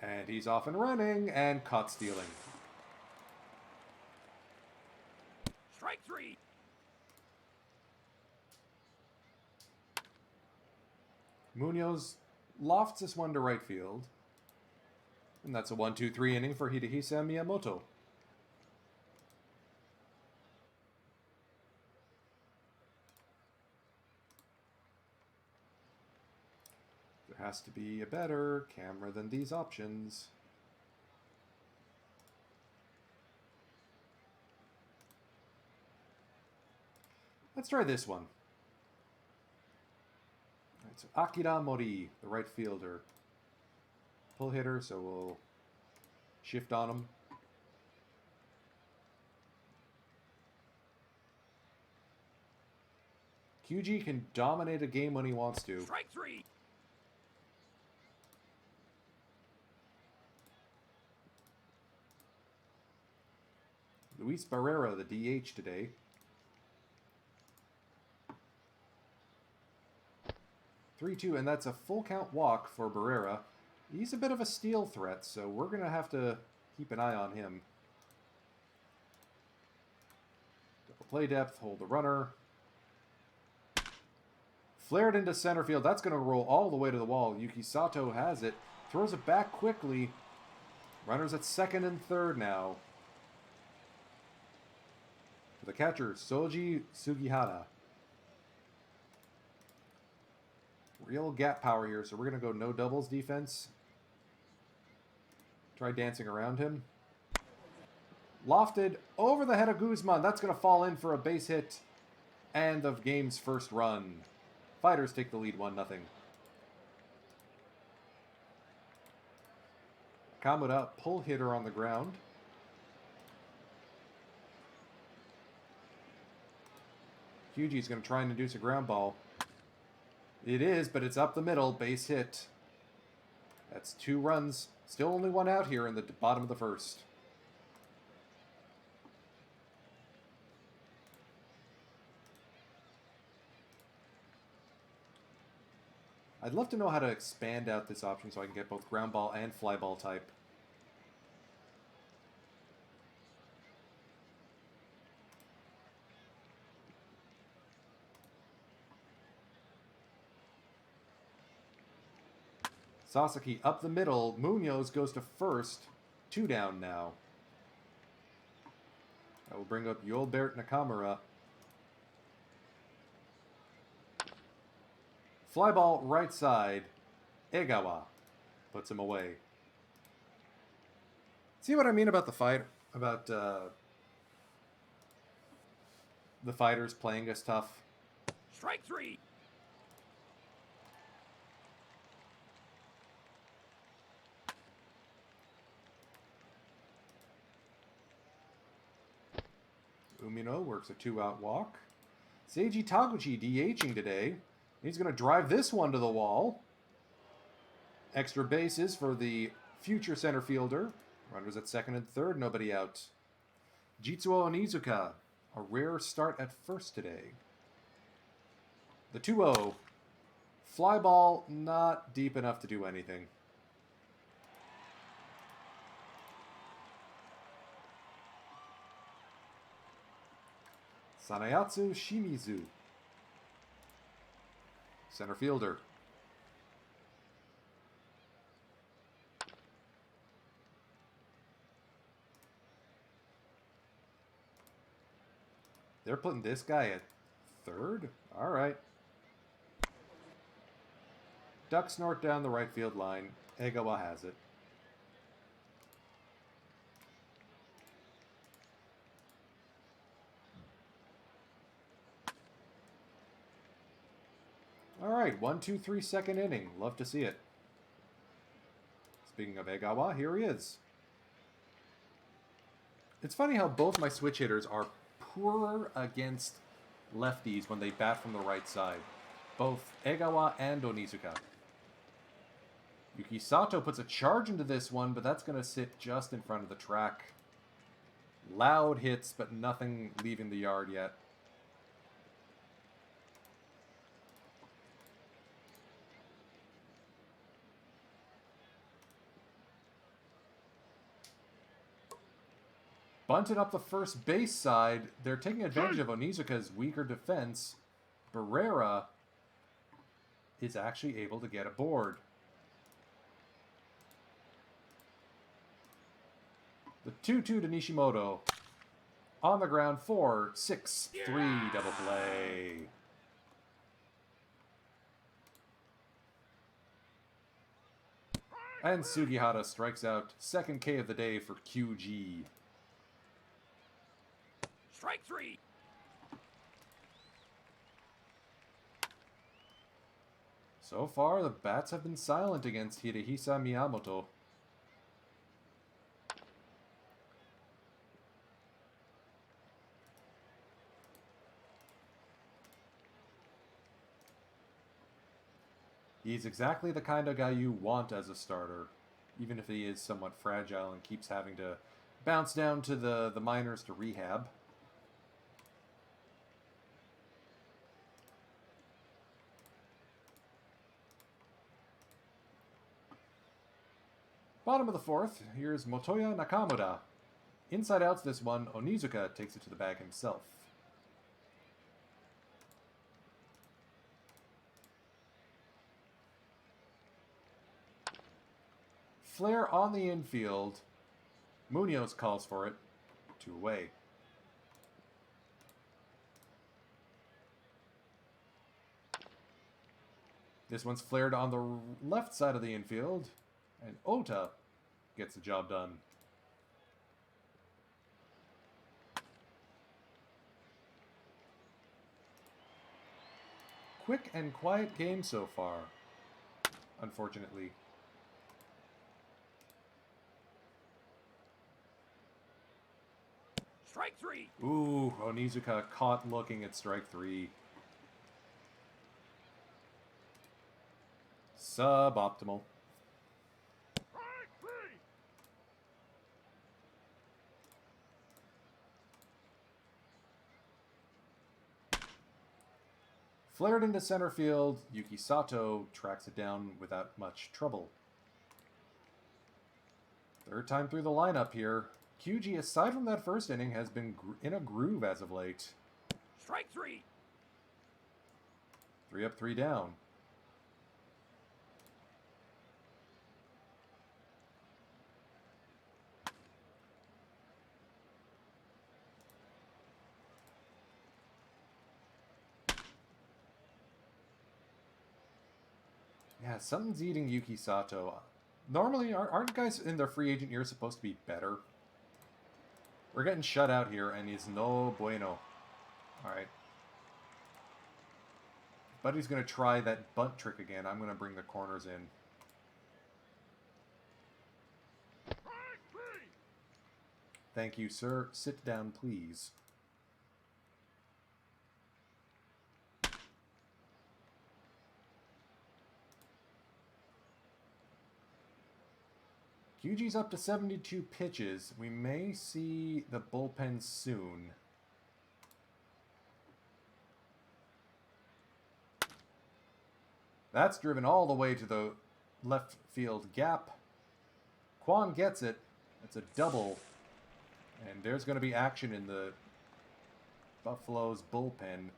And he's off and running and caught stealing. Strike three. Munoz lofts this one to right field. And that's a 1-2-3 inning for Hidehisa Miyamoto. There has to be a better camera than these options. Let's try this one. All right, so Akira Mori, the right fielder. Pull hitter, so we'll shift on him. QG can dominate a game when he wants to. Strike three. Luis Barrera, the DH today. 3-2, and that's a full count walk for Barrera. He's a bit of a steal threat, so we're going to have to keep an eye on him. Double play depth, hold the runner. Flared into center field. That's going to roll all the way to the wall. Yuki Sato has it. Throws it back quickly. Runners at second and third now. For the catcher, Soji Sugihara. Real gap power here, so we're going to go no doubles defense. Try dancing around him. Lofted over the head of Guzman. That's going to fall in for a base hit. And the game's first run. Fighters take the lead 1-0. Kamura, pull hitter on the ground. Hyuji's going to try and induce a ground ball. It is, but it's up the middle. Base hit. That's 2 runs. Still only 1 out here in the bottom of the first. I'd love to know how to expand out this option so I can get both ground ball and fly ball type. Sasaki up the middle. Munoz goes to first. 2 down now. That will bring up Yolbert Nakamura. Fly ball right side. Egawa puts him away. See what I mean about the fight? About the fighters playing us tough? Strike 3. Umino works a 2-out walk. Seiji Taguchi DHing today. He's going to drive this one to the wall. Extra bases for the future center fielder. Runners at second and third, nobody out. Jitsuo Onizuka, a rare start at first today. The 2-0. Fly ball, not deep enough to do anything. Sanayatsu Shimizu. Center fielder. They're putting this guy at third? All right. Duck snort down the right field line. Egawa has it. All right, 1-2-3 second inning. Love to see it. Speaking of Egawa, here he is. It's funny how both my switch hitters are poorer against lefties when they bat from the right side. Both Egawa and Onizuka. Yuki Sato puts a charge into this one, but that's going to sit just in front of the track. Loud hits, but nothing leaving the yard yet. Bunted up the first base side. They're taking advantage of Onizuka's weaker defense. Barrera is actually able to get aboard. The 2-2 to Nishimoto. On the ground, 4-6-3 double play. And Sugihara strikes out. Second K of the day for QG. Strike 3. So far, the bats have been silent against Hidehisa Miyamoto. He's exactly the kind of guy you want as a starter, even if he is somewhat fragile and keeps having to bounce down to the minors to rehab. Bottom of the fourth, here's Motoya Nakamura. Inside outs this one, Onizuka takes it to the bag himself. Flare on the infield. Munoz calls for it. 2 away. This one's flared on the left side of the infield. And Ota gets the job done. Quick and quiet game so far, unfortunately. Strike 3. Ooh, Onizuka caught looking at strike 3. Suboptimal. Strike 3. Flared into center field, Yuki Sato tracks it down without much trouble. Third time through the lineup here. QG, aside from that first inning, has been in a groove as of late. Strike 3. 3 up, 3 down. Yeah, something's eating Yuki Sato. Normally, aren't guys in their free agent year supposed to be better? We're getting shut out here, and he's no bueno. Alright. Buddy's going to try that bunt trick again. I'm going to bring the corners in. Strike 3. Thank you, sir. Sit down, please. QG's up to 72 pitches. We may see the bullpen soon. That's driven all the way to the left field gap. Kwon gets it. That's a double. And there's going to be action in the Buffalo's bullpen.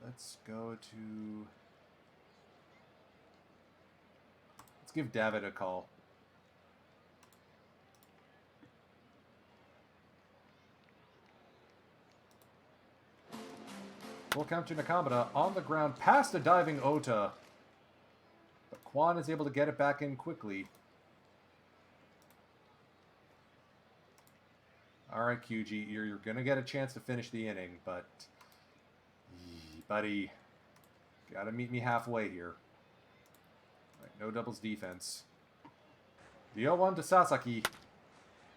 Let's go to... Let's give David a call. Full count to Nakamura on the ground past a diving Ota. But Kwon is able to get it back in quickly. Alright, QG, you're going to get a chance to finish the inning, but... buddy, gotta meet me halfway here. Right, no doubles defense. The 0-1 to Sasaki.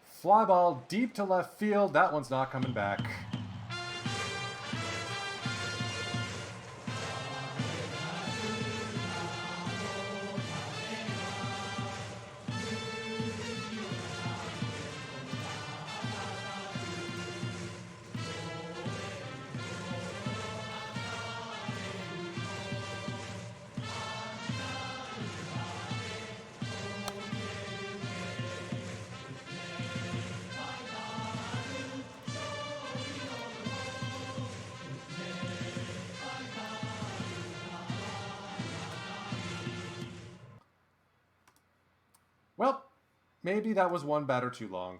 Fly ball deep to left field. That one's not coming back. Well, maybe that was one batter too long.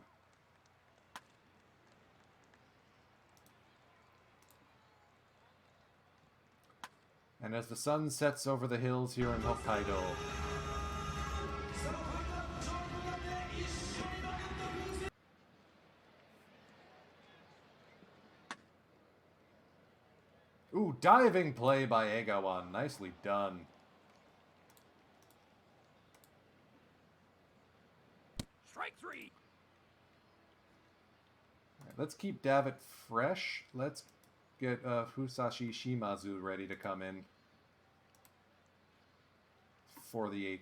And as the sun sets over the hills here in Hokkaido, ooh, diving play by Egawa. Nicely done. Strike 3. Right, let's keep Davitt fresh. Let's get Fusashi Shimazu ready to come in for the 8th.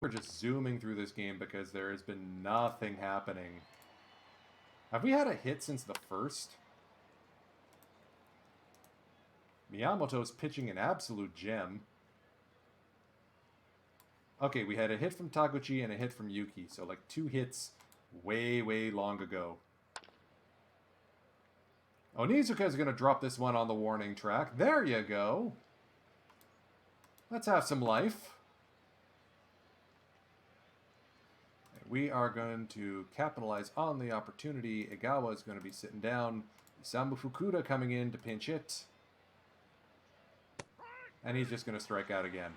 We're just zooming through this game because there has been nothing happening. Have we had a hit since the first? Miyamoto's pitching an absolute gem. Okay, we had a hit from Taguchi and a hit from Yuki, so like 2 hits way, way long ago. Onizuka's going to drop this one on the warning track. There you go. Let's have some life. We are going to capitalize on the opportunity. Egawa is going to be sitting down. Isamu Fukuda coming in to pinch hit. And he's just going to strike out again.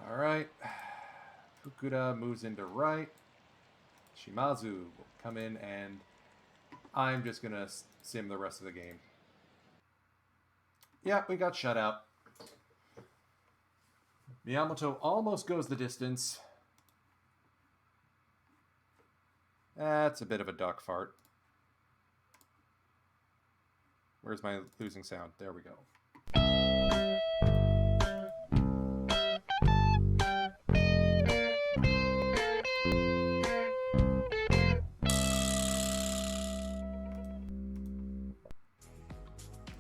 Alright. Fukuda moves into right. Shimazu will come in, and I'm just going to sim the rest of the game. Yeah, we got shut out. Miyamoto almost goes the distance. That's a bit of a duck fart. Where's my losing sound? There we go.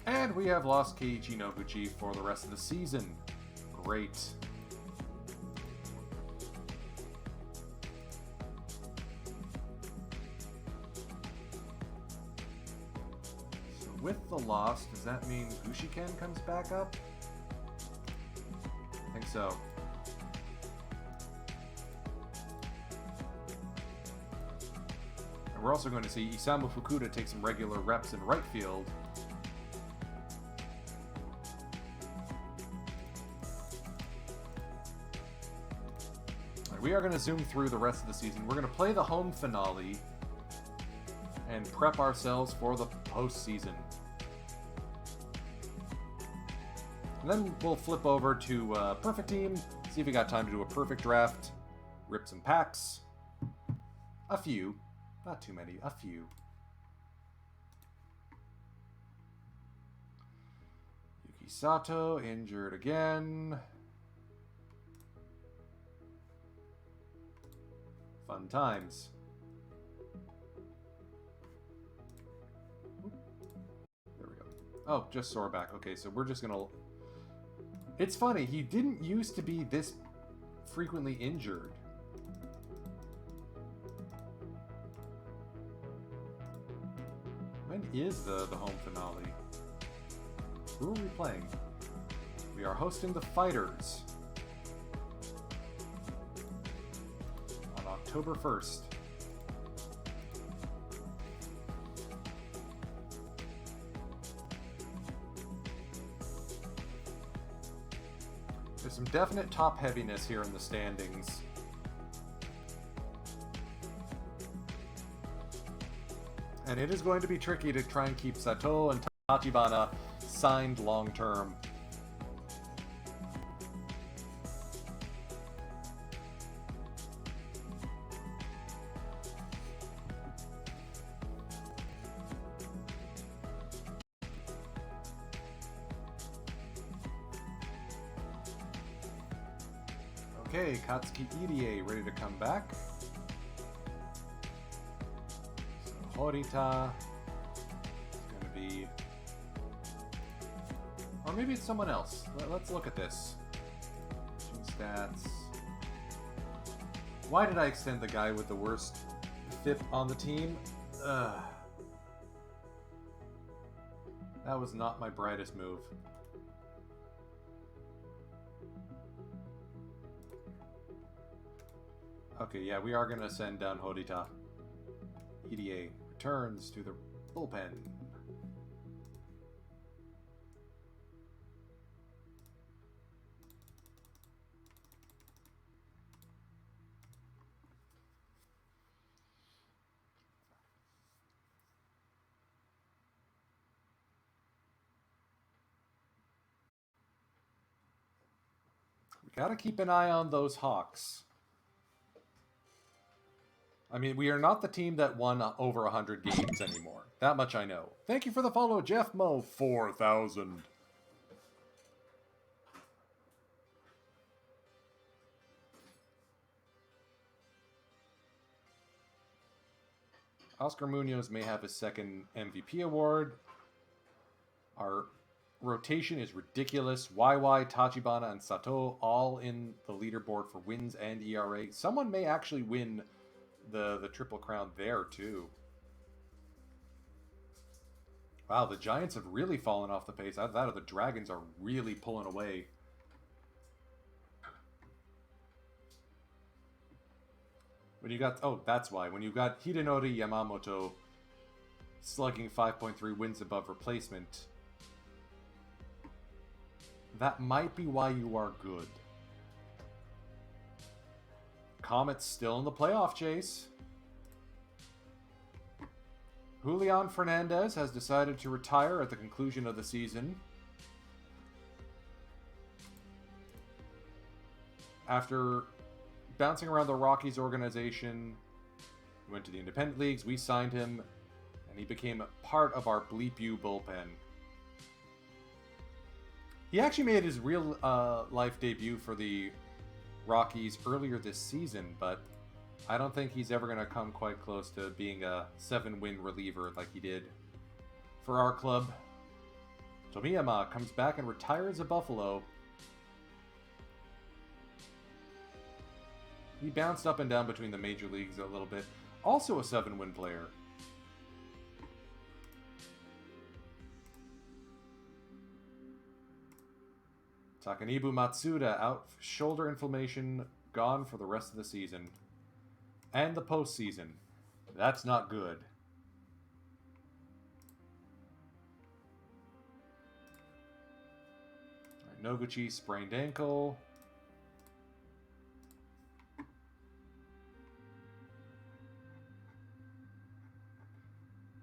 And we have lost Keiichi Noguchi for the rest of the season. Great. So with the loss, does that mean Gushiken comes back up? I think so. And we're also going to see Isamu Fukuda take some regular reps in right field. We are going to zoom through the rest of the season. We're going to play the home finale and prep ourselves for the postseason. And then we'll flip over to Perfect Team, see if we got time to do a perfect draft, rip some packs. A few. Not too many. A few. Yuki Sato, injured again. Fun times. There we go. Oh, just sore back. Okay, so we're just gonna... It's funny, he didn't used to be this frequently injured. When is the home finale? Who are we playing? We are hosting the Fighters. October 1st. There's some definite top heaviness here in the standings. And it is going to be tricky to try and keep Sato and Tachibana signed long term. Okay, Katsuki Irie ready to come back. So Horita is going to be... Or maybe it's someone else. Let's look at this. Stats. Why did I extend the guy with the worst FIP on the team? Ugh. That was not my brightest move. Okay, yeah, we are going to send down Horita. EDA returns to the bullpen. We got to keep an eye on those Hawks. I mean, we are not the team that won over 100 games anymore. That much I know. Thank you for the follow, Jeff Mo 4000. Oscar Munoz may have his second MVP award. Our rotation is ridiculous. YY, Tachibana, and Sato all in the leaderboard for wins and ERA. Someone may actually win the Triple Crown there, too. Wow, the Giants have really fallen off the pace. Out of that, the Dragons are really pulling away. When you got... Oh, that's why. When you got Hidenori Yamamoto slugging 5.3 wins above replacement, that might be why you are good. Comet's still in the playoff chase. Julian Fernandez has decided to retire at the conclusion of the season. After bouncing around the Rockies organization, he went to the independent leagues, we signed him, and he became part of our Bleep You bullpen. He actually made his real life debut for the Rockies earlier this season, but I don't think he's ever going to come quite close to being a 7-win reliever like he did for our club. Tomiyama comes back and retires at Buffalo. He bounced up and down between the major leagues a little bit. Also a 7-win player. Takanibu Matsuda out, shoulder inflammation, gone for the rest of the season. And the postseason. That's not good. Right, Noguchi sprained ankle.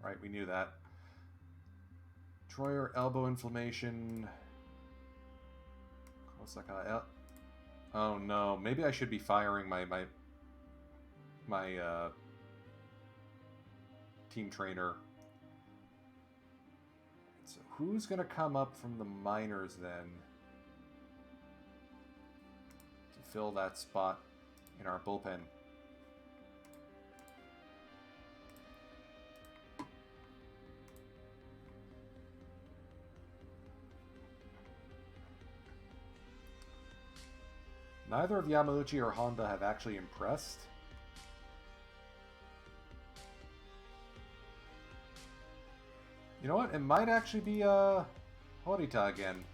Right, we knew that. Troyer elbow inflammation. Kosaka. Oh no, maybe I should be firing my team trainer. So who's gonna come up from the minors then to fill that spot in our bullpen? Neither of Yamauchi or Honda have actually impressed. You know what? It might actually be Horita again.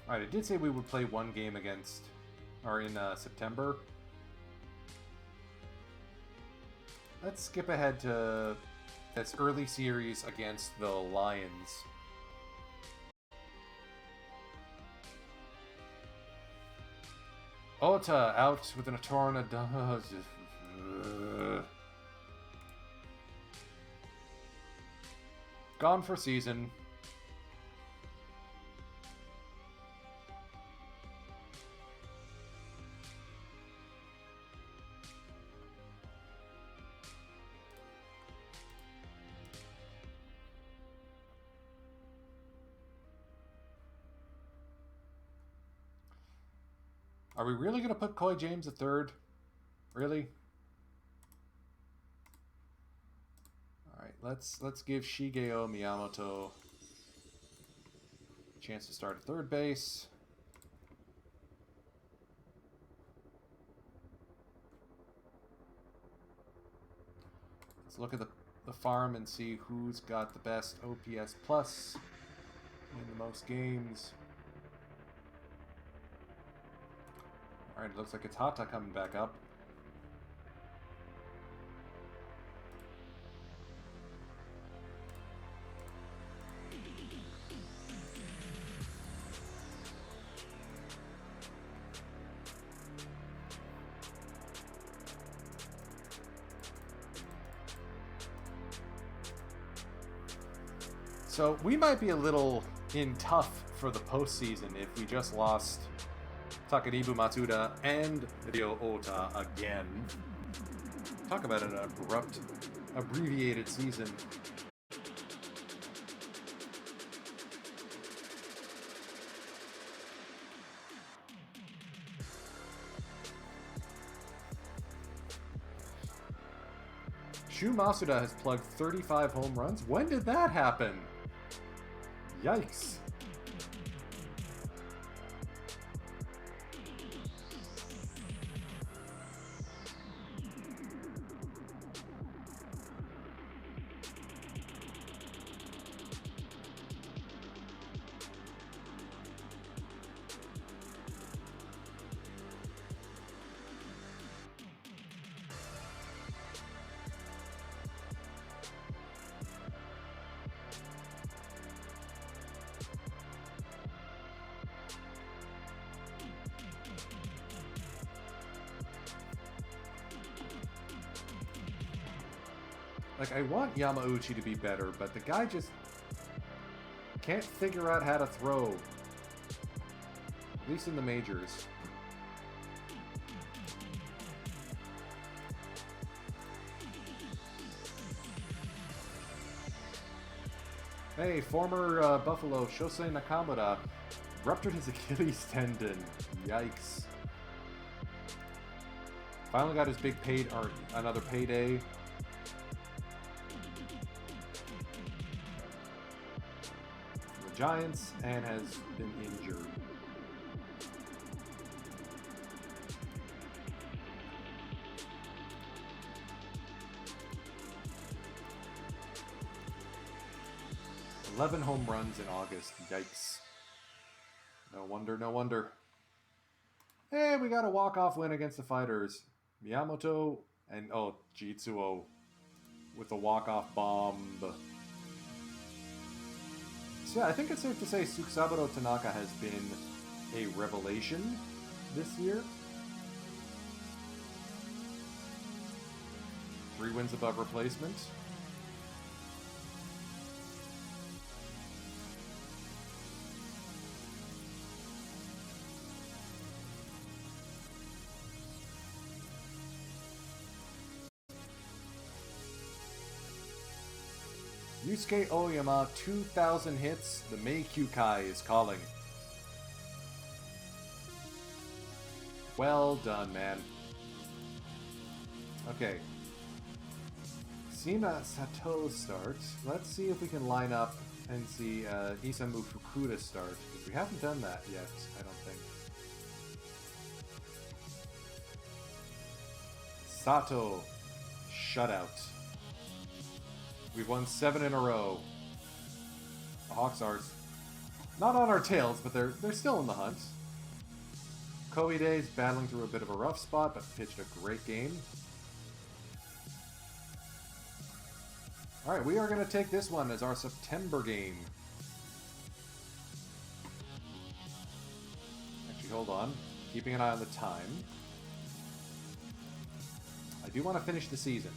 Alright, it did say we would play one game against, or in September. Let's skip ahead to this early series against the Lions. Ota out with an torn gone for season. Are we really going to put Coy James at third? Really? Alright, let's give Shigeo Miyamoto a chance to start at third base. Let's look at the farm and see who's got the best OPS plus in the most games. Alright, it looks like it's Hata coming back up. So we might be a little in tough for the postseason if we just lost Takanibu Matsuda and Hideo Ota again. Talk about an abrupt, abbreviated season. Shu Masuda has plugged 35 home runs. When did that happen? Yikes. Like, I want Yamauchi to be better, but the guy just can't figure out how to throw. At least in the majors. Hey, former Buffalo Shosei Nakamura ruptured his Achilles tendon. Yikes. Finally got his big another payday. Giants and has been injured. $11 home runs in August. Yikes. No wonder, no wonder. Hey, we got a walk-off win against the Fighters. Miyamoto and, Jitsuo with a walk-off bomb. So yeah, I think it's safe to say Tsukasaburo Tanaka has been a revelation this year. 3 wins above replacement. Yusuke Oyama, 2,000 hits. The Meikyukai is calling. Well done, man. Okay. Sima Sato starts. Let's see if we can line up and see Isamu Fukuda start. Because we haven't done that yet, I don't think. Sato. Shutout. We've won 7 in a row. The Hawks are not on our tails, but they're still in the hunt. Koide's battling through a bit of a rough spot, but pitched a great game. Alright, we are going to take this one as our September game. Actually, hold on. Keeping an eye on the time. I do want to finish the season.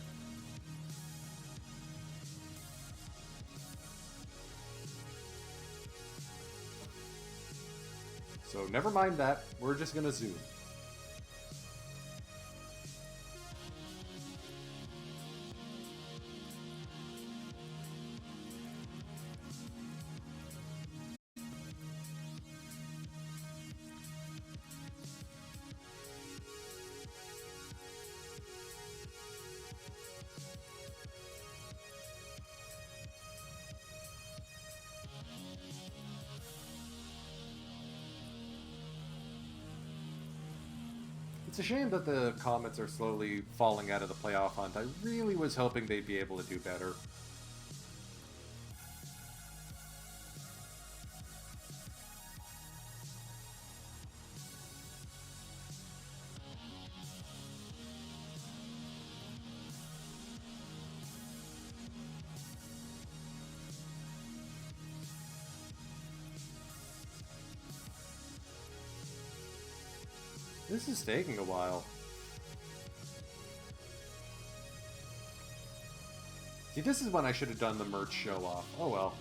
So never mind that, we're just gonna zoom. It's a shame that the Comets are slowly falling out of the playoff hunt. I really was hoping they'd be able to do better. This is taking a while. See, this is when I should have done the merch show off. Oh well.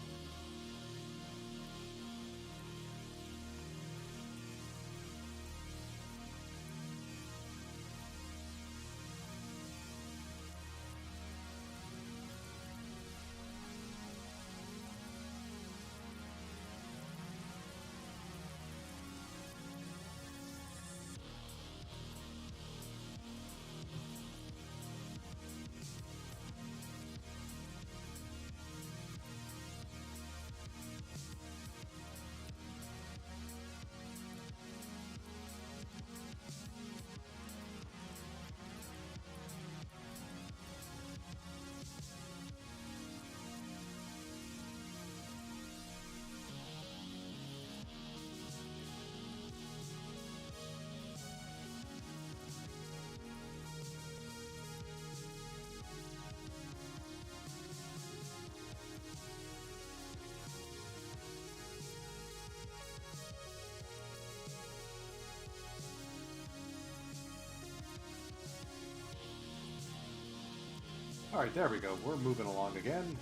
Alright, there we go. We're moving along again.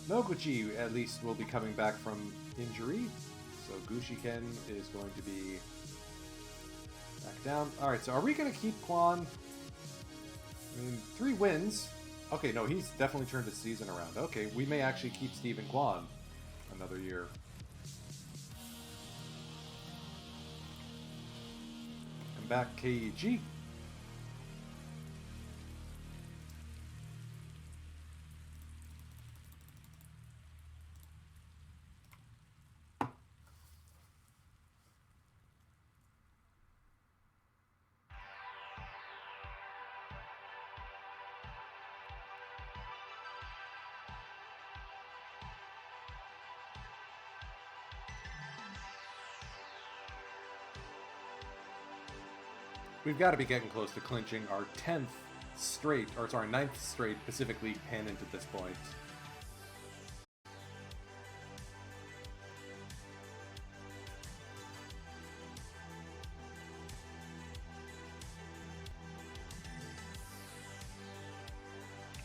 Noguchi, at least, will be coming back from injury. So Gushiken is going to be back down. Alright, so are we going to keep Quan? I mean, 3 wins. Okay, no, he's definitely turned his season around. Okay, we may actually keep Stephen Quan another year. Come back, KEG. We've got to be getting close to clinching our 10th straight, or sorry, 9th straight Pacific League pennant at this point.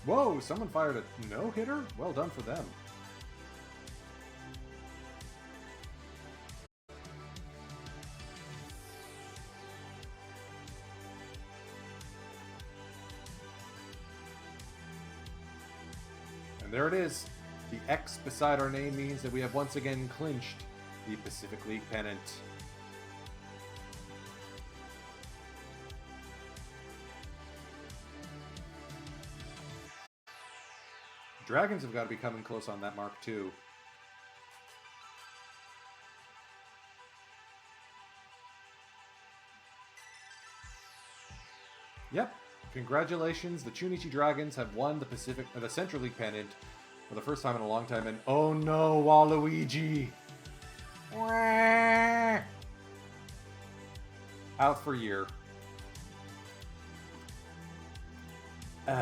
Whoa, someone fired a no-hitter? Well done for them. And there it is. The X beside our name means that we have once again clinched the Pacific League pennant. Dragons have got to be coming close on that mark too. Yep. Congratulations, the Chunichi Dragons have won the Central League pennant for the first time in a long time, and oh no, Waluigi! Wah! Out for a year. And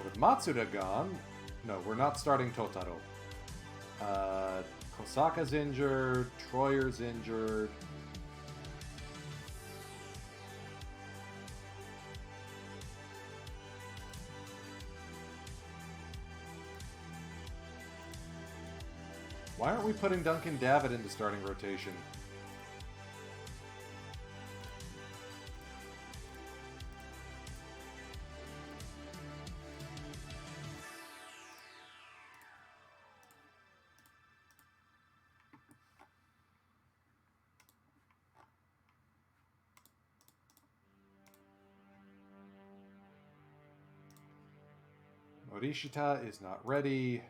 with Matsuda gone, no, we're not starting Totaro. Kosaka's injured, Troyer's injured. Why aren't we putting Duncan Davitt into starting rotation? Morishita is not ready.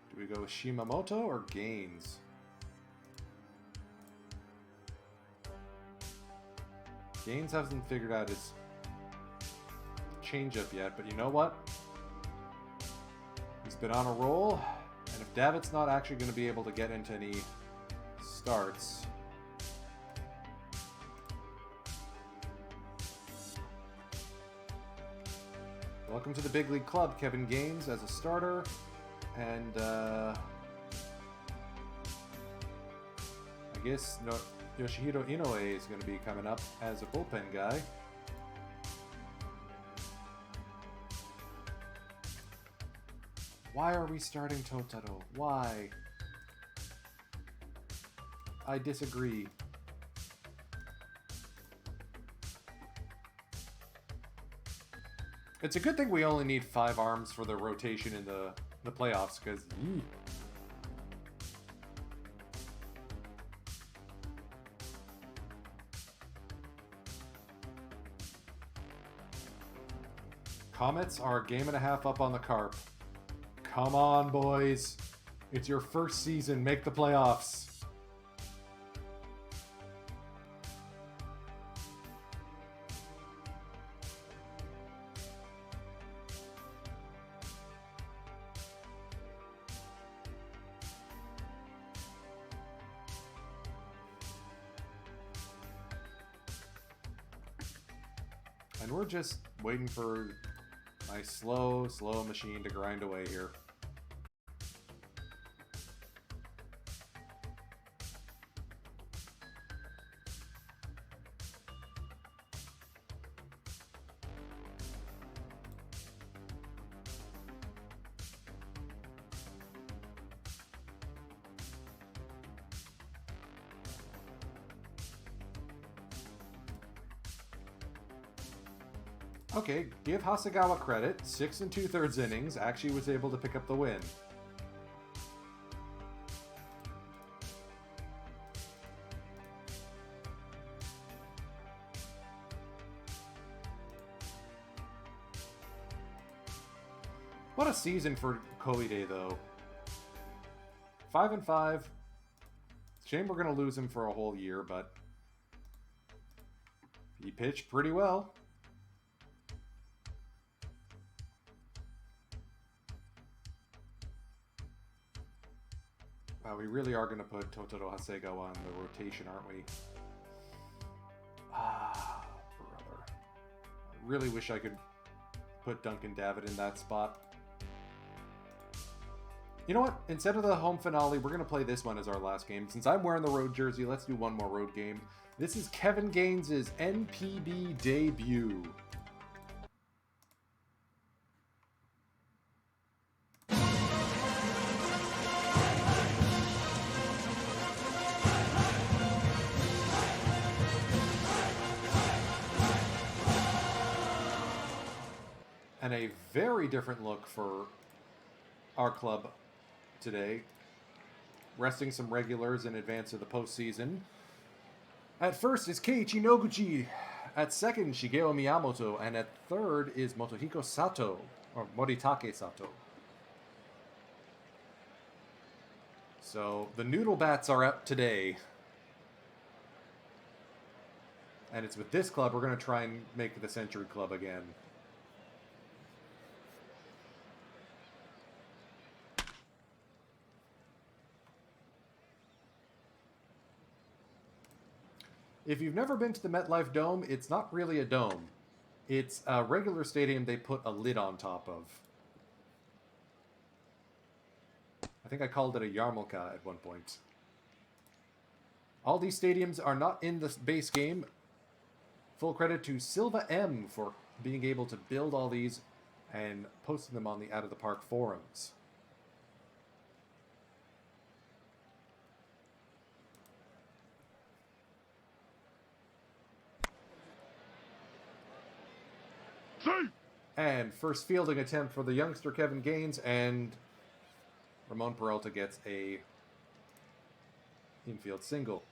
Do we go with Shimamoto or Gaines? Gaines hasn't figured out his changeup yet, but you know what? He's been on a roll, and if Davitt's not actually going to be able to get into any starts, welcome to the big league club, Kevin Gaines as a starter, and I guess Yoshihiro Inoue is going to be coming up as a bullpen guy. Why are we starting Totaro? Why? I disagree. It's a good thing we only need 5 arms for the rotation in the playoffs, because Comets are a game and a half up on the Carp. Come on, boys. It's your first season. Make the playoffs. And we're just waiting for my slow machine to grind away here. Okay, give Hasegawa credit. 6 2/3 innings. Actually was able to pick up the win. What a season for Koide, though. 5-5. Shame we're going to lose him for a whole year, but he pitched pretty well. Wow, we really are going to put Totoro Hasegawa on the rotation, aren't we? Ah, brother. I really wish I could put Duncan David in that spot. You know what? Instead of the home finale, we're going to play this one as our last game. Since I'm wearing the road jersey, let's do one more road game. This is Kevin Gaines' NPB debut. And a very different look for our club today, resting some regulars in advance of the postseason. At first is Keiichi Noguchi. At second, Shigeo Miyamoto. And at third is Motohiko Sato, or Moritake Sato. So the Noodle Bats are up today. And it's with this club we're going to try and make the Century Club again. If you've never been to the MetLife Dome, it's not really a dome. It's a regular stadium they put a lid on top of. I think I called it a yarmulke at one point. All these stadiums are not in the base game. Full credit to Silva M for being able to build all these and posting them on the Out of the Park forums. And first fielding attempt for the youngster Kevin Gaines, and Ramon Peralta gets a infield single.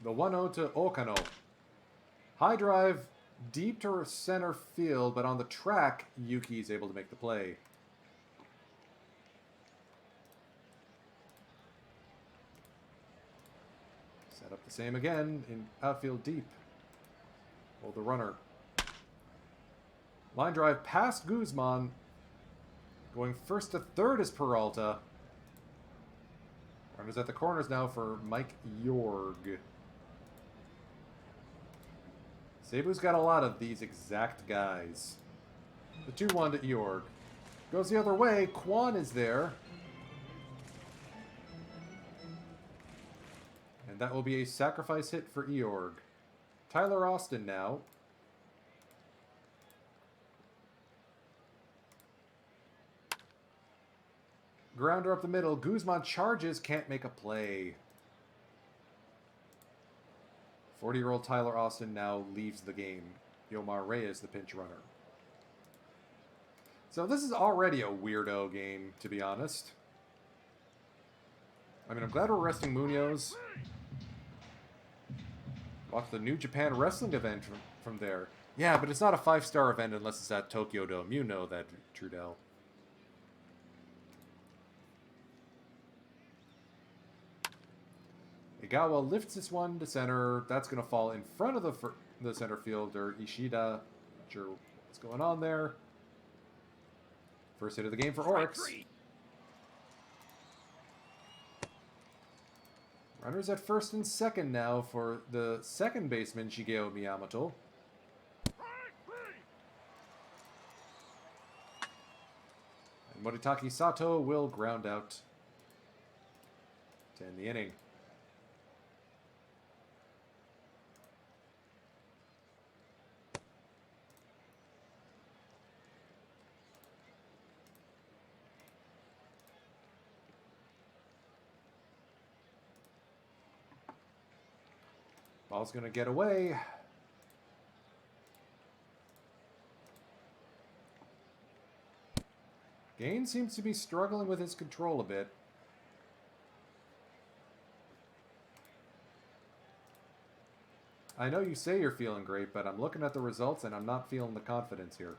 The 1-0 to Okano. High drive, deep to center field, but on the track, Yuki is able to make the play. Set up the same again in outfield deep. Hold the runner. Line drive past Guzman. Going first to third is Peralta. Runners at the corners now for Mike Jorg. Cebu's got a lot of these exact guys. The 2-1 to Jorg. Goes the other way. Kwan is there. And that will be a sacrifice hit for Eorg. Tyler Austin now. Grounder up the middle. Guzman charges, can't make a play. 40-year-old Tyler Austin now leaves the game. Yomar Reyes, the pinch runner. So this is already a weirdo game, to be honest. I mean, I'm glad we're resting Munoz. Watch the New Japan Wrestling event from there. Yeah, but it's not a 5-star event unless it's at Tokyo Dome. You know that, Trudell. Igawa lifts this one to center. That's going to fall in front of the center fielder, Ishida. Not sure what's going on there. First hit of the game for Oryx. Runners at first and second now for the second baseman, Shigeo Miyamoto. And Moritake Sato will ground out to end the inning. Ball's going to get away. Gaines seems to be struggling with his control a bit. I know you say you're feeling great, but I'm looking at the results and I'm not feeling the confidence here.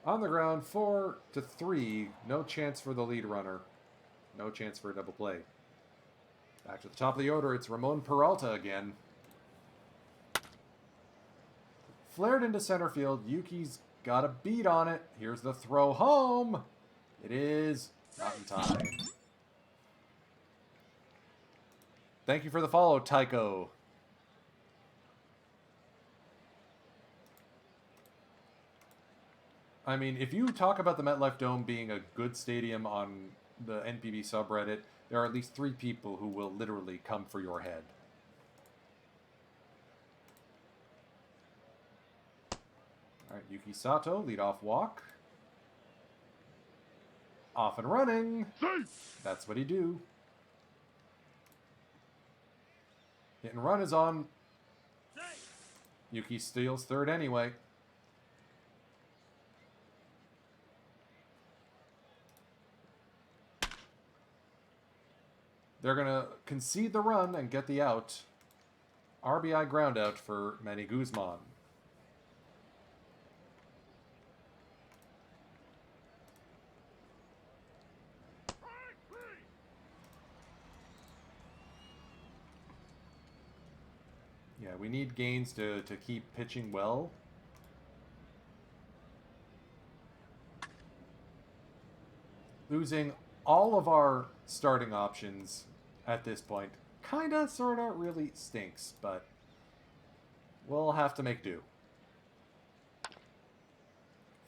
On the ground, 4-3. No chance for the lead runner. No chance for a double play. Back to the top of the order, it's Ramon Peralta again. Flared into center field. Yuki's got a beat on it. Here's the throw home. It is not in time. Thank you for the follow, Tycho. I mean, if you talk about the MetLife Dome being a good stadium on the NPB subreddit, there are at least 3 people who will literally come for your head. All right, Yuki Sato, leadoff walk. Off and running. That's what he do. Hit and run is on. Yuki steals third anyway. They're going to concede the run and get the out. RBI ground out for Manny Guzman. Yeah, we need Gaines to keep pitching well. Losing all of our starting options at this point kinda, sorta, really stinks, but we'll have to make do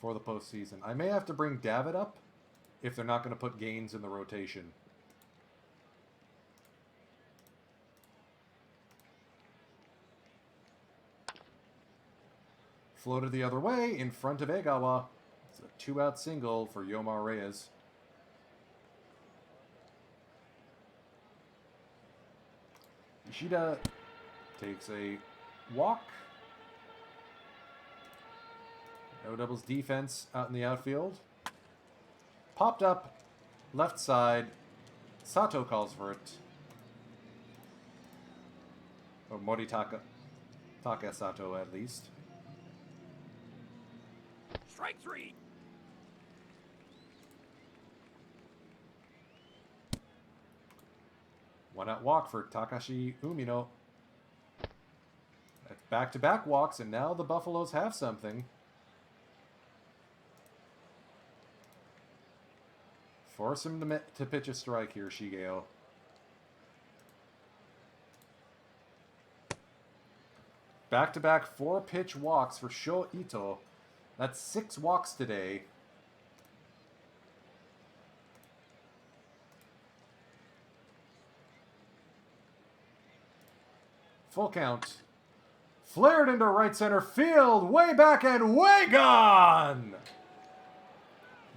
for the postseason. I may have to bring David up if they're not going to put Gaines in the rotation. Floated the other way in front of Egawa. It's a 2-out single for Yomar Reyes. Ishida takes a walk. No doubles defense out in the outfield. Popped up, left side. Sato calls for it. Or Moritaka Sato, at least. Strike 3. One-out walk for Takashi Umino. That's back-to-back walks, and now the Buffaloes have something. Force him to pitch a strike here, Shigeo. Back-to-back 4-pitch walks for Sho Ito. That's 6 walks today. Full count. Flared into right center field. Way back and way gone!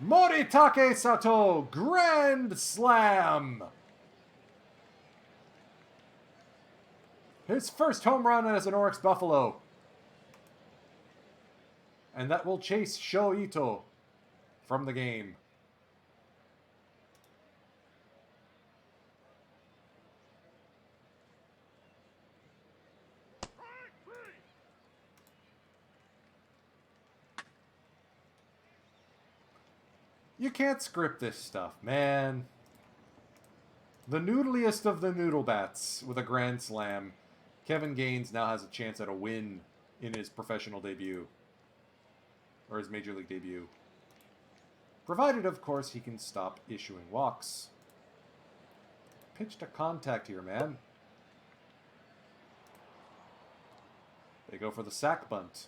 Moritake Sato. Grand slam. His first home run as an Oryx Buffalo. And that will chase Sho Ito from the game. You can't script this stuff, man. The noodliest of the noodle bats with a grand slam. Kevin Gaines now has a chance at a win in his professional debut. Or his major league debut. Provided, of course, he can stop issuing walks. Pitch to contact here, man. They go for the sack bunt.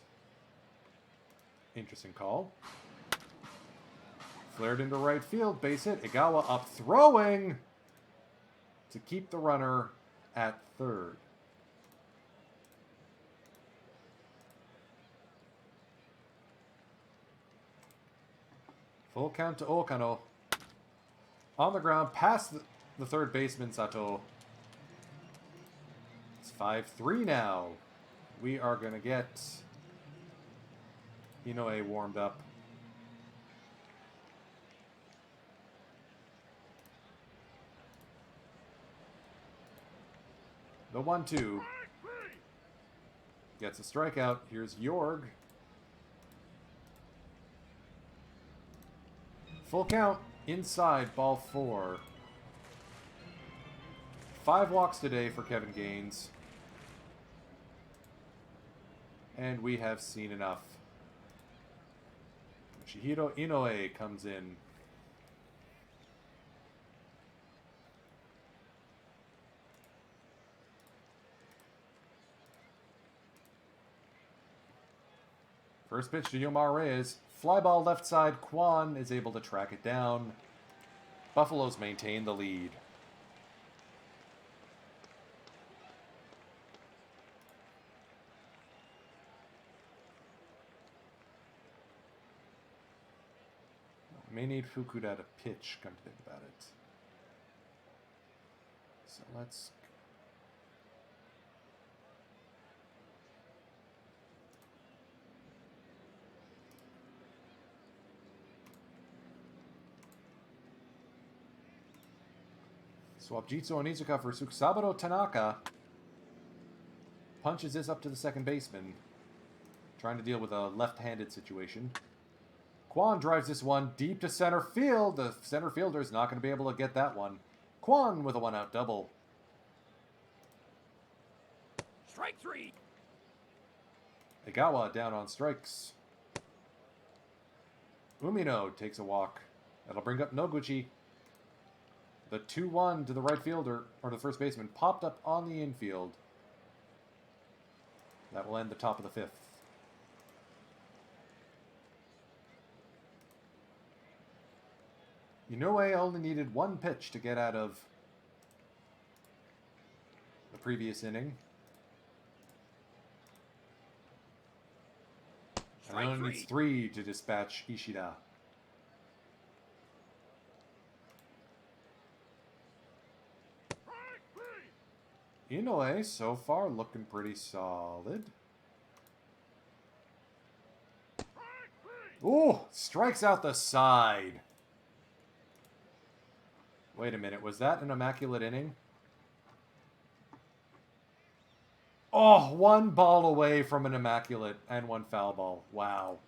Interesting call. Flared into right field, base hit. Egawa up throwing to keep the runner at third. Full count to Okano. On the ground, past the third baseman, Sato. 5-3 now. We are going to get Inoue warmed up. The 1-2. Gets a strikeout. Here's Jorg. Full count. Inside, ball 4. 5 walks today for Kevin Gaines. And we have seen enough. Yoshihiro Inoue comes in. First pitch to Yomar Reyes. Fly ball left side. Kwan is able to track it down. Buffaloes maintain the lead. May need Fukuda to pitch, come to think about it. So let's... Swap Jitsu Onizuka for Tsukasaburo Tanaka. Punches this up to the second baseman. Trying to deal with a left-handed situation. Kwan drives this one deep to center field. The center fielder is not going to be able to get that one. Kwan with a one-out double. Strike 3. Egawa down on strikes. Umino takes a walk. That'll bring up Noguchi. The 2-1 to the right fielder, or the first baseman, popped up on the infield. That will end the top of the 5th. Inoue only needed 1 pitch to get out of the previous inning. And he only needs 3 to dispatch Ishida. Inoue, so far, looking pretty solid. Ooh, strikes out the side. Wait a minute, was that an immaculate inning? Oh, 1 ball away from an immaculate and 1 foul ball. Wow.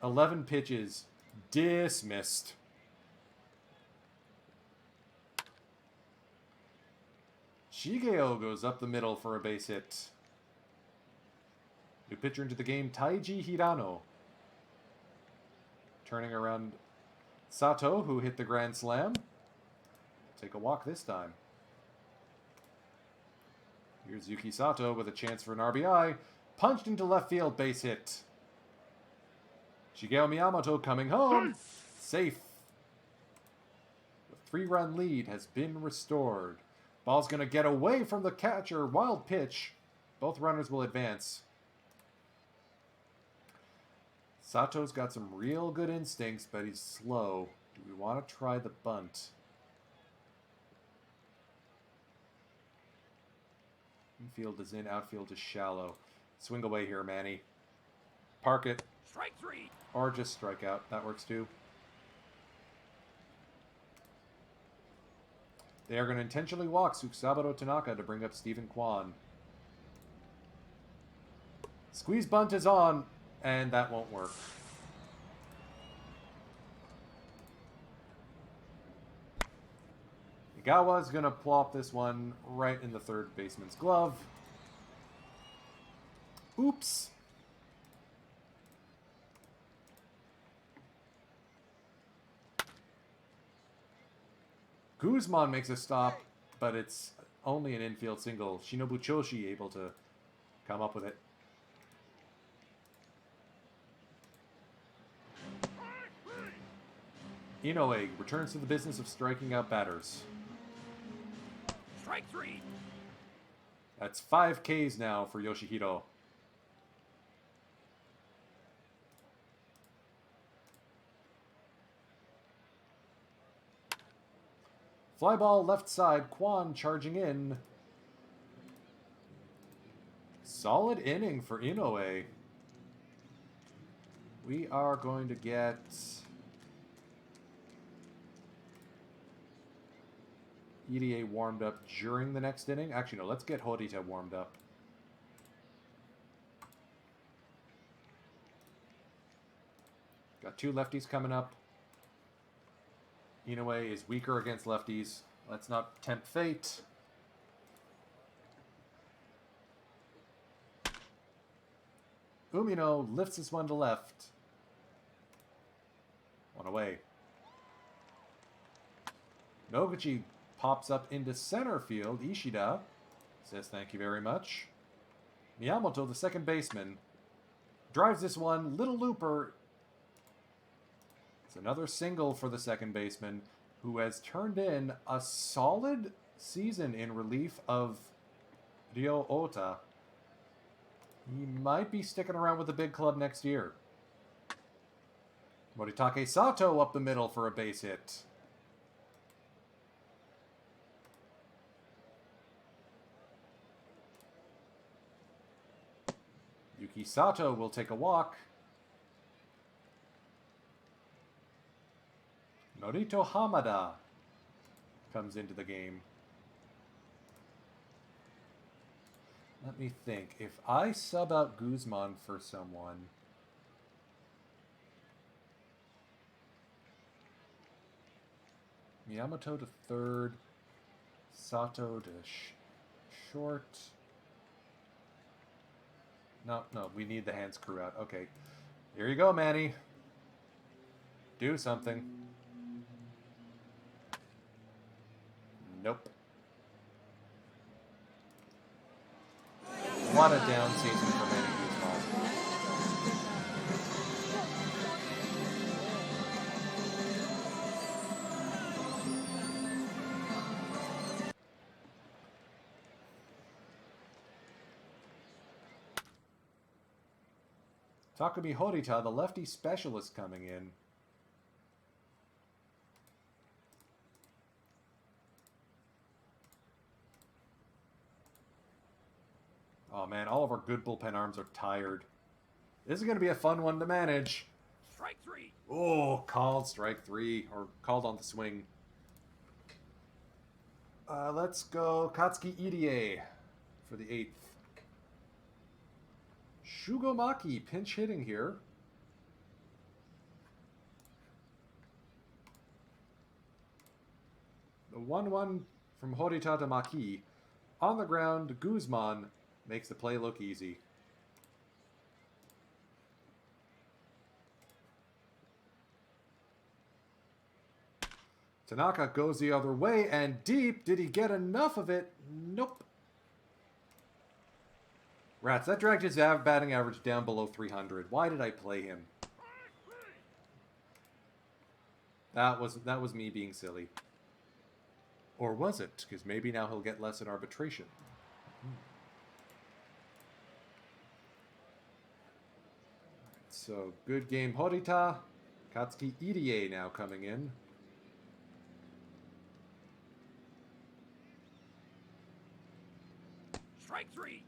11 pitches. Dismissed. Shigeo goes up the middle for a base hit. New pitcher into the game, Taiji Hirano. Turning around Sato, who hit the grand slam. Take a walk this time. Here's Yuki Sato with a chance for an RBI. Punched into left field, base hit. Shigeo Miyamoto coming home. Safe. The 3-run lead has been restored. Ball's going to get away from the catcher. Wild pitch. Both runners will advance. Sato's got some real good instincts, but he's slow. Do we want to try the bunt? Infield is in, outfield is shallow. Swing away here, Manny. Park it. Strike 3. Or just strike out. That works too. They are going to intentionally walk Tsukasaburo Tanaka to bring up Stephen Kwan. Squeeze bunt is on, and that won't work. Egawa's going to plop this one right in the third baseman's glove. Oops. Guzman makes a stop, but it's only an infield single. Shinobu Choshi able to come up with it. Inoue returns to the business of striking out batters. Strike 3. That's 5 Ks now for Yoshihiro. Fly ball left side, Kwan charging in. Solid inning for Inoue. We are going to get... EDA warmed up during the next inning. Actually, no, let's get Horita warmed up. Got two lefties coming up. Inoue is weaker against lefties. Let's not tempt fate. Umino lifts this one to left. One away. Noguchi pops up into center field. Ishida says thank you very much. Miyamoto, the second baseman, drives this one. Little looper. It's another single for the second baseman, who has turned in a solid season in relief of Ryo Ota. He might be sticking around with the big club next year. Moritake Sato up the middle for a base hit. Yuki Sato will take a walk. Norito Hamada comes into the game. Let me think. If I sub out Guzman for someone... Miyamoto to third. Sato to short. No, we need the hands crew out. Okay. Here you go, Manny. Do something. Nope. What a down season for Manny Guzman. Takumi Horita, the lefty specialist, coming in. Oh man, all of our good bullpen arms are tired. This is going to be a fun one to manage. Strike three. Oh, called strike three, or called on the swing. Let's go Katsuki Irie for the 8th. Shugomaki pinch hitting here. The 1-1 from Horita to Maki. On the ground, Guzman makes the play look easy. Tanaka goes the other way and deep. Did he get enough of it? Nope. Rats, that dragged his batting average down below 300. Why did I play him? That was me being silly. Or was it? Because maybe now he'll get less in arbitration. So, good game, Horita. Katsuki Irie now coming in. Strike three.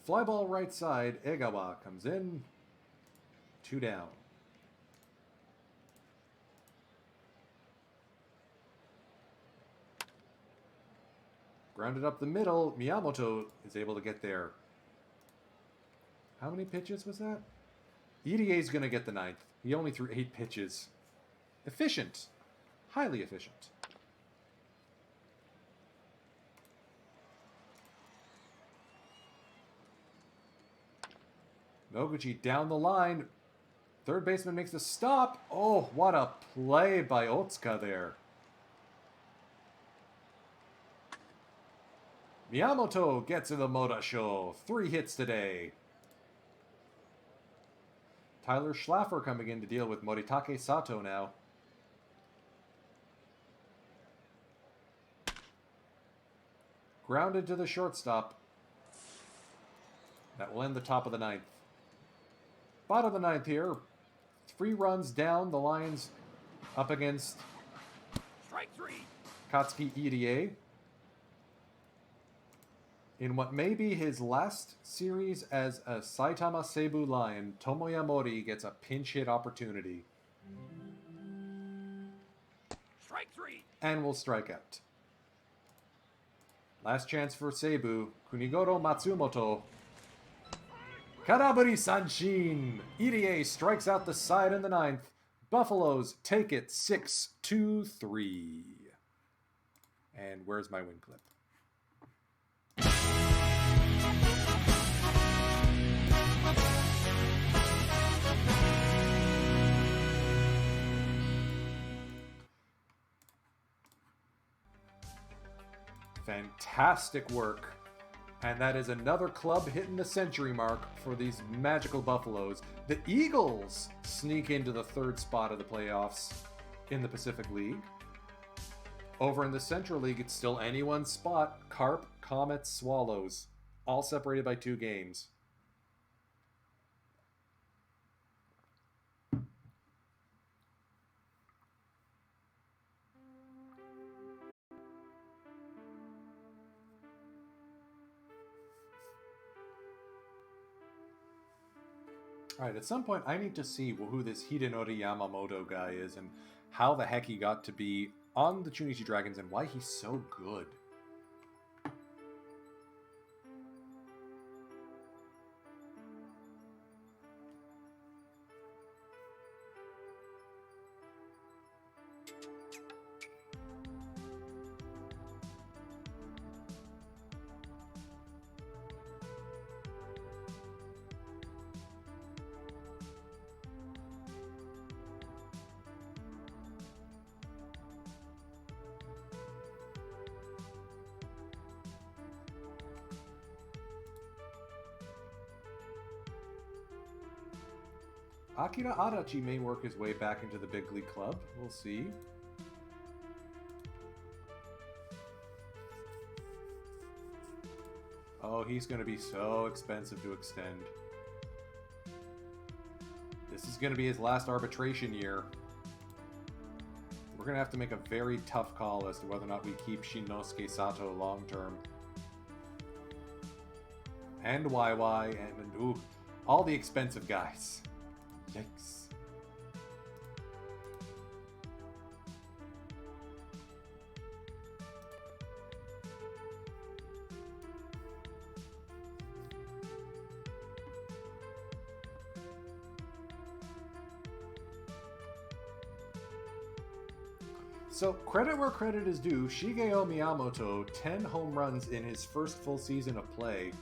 Fly ball right side. Egawa comes in. 2 down. Grounded up the middle. Miyamoto is able to get there. How many pitches was that? EDA's going to get the 9th. He only threw 8 pitches. Efficient. Highly efficient. Noguchi down the line. Third baseman makes the stop. Oh, what a play by Otsuka there. Miyamoto gets in the Moda show. 3 hits today. Tyler Schlaffer coming in to deal with Moritake Sato now. Grounded to the shortstop. That will end the top of the 9th. Bottom of the 9th here. 3 runs down. The Lions up against Katsuki Irie. In what may be his last series as a Saitama Seibu Lion, Tomoya Mori gets a pinch hit opportunity. Strike 3. And will strike out. Last chance for Seibu. Kunigoro Matsumoto. Karaburi Sanshin! Irie strikes out the side in the 9th. Buffaloes take it 6-3. And where's my win clip? Fantastic work. And that is another club hitting the century mark for these magical Buffaloes. The Eagles sneak into the 3rd spot of the playoffs in the Pacific League. Over in the Central League, it's still anyone's spot. Carp, Comets, Swallows. All separated by 2 games. Alright, at some point I need to see who this Hidenori Yamamoto guy is and how the heck he got to be on the Chunichi Dragons and why he's so good. Akira Adachi may work his way back into the big league club. We'll see. Oh, he's going to be so expensive to extend. This is going to be his last arbitration year. We're going to have to make a very tough call as to whether or not we keep Shinnosuke Sato long term. And YY and ooh, all the expensive guys. Yikes. So, credit where credit is due, Shigeo Miyamoto, 10 home runs in his first full season of play.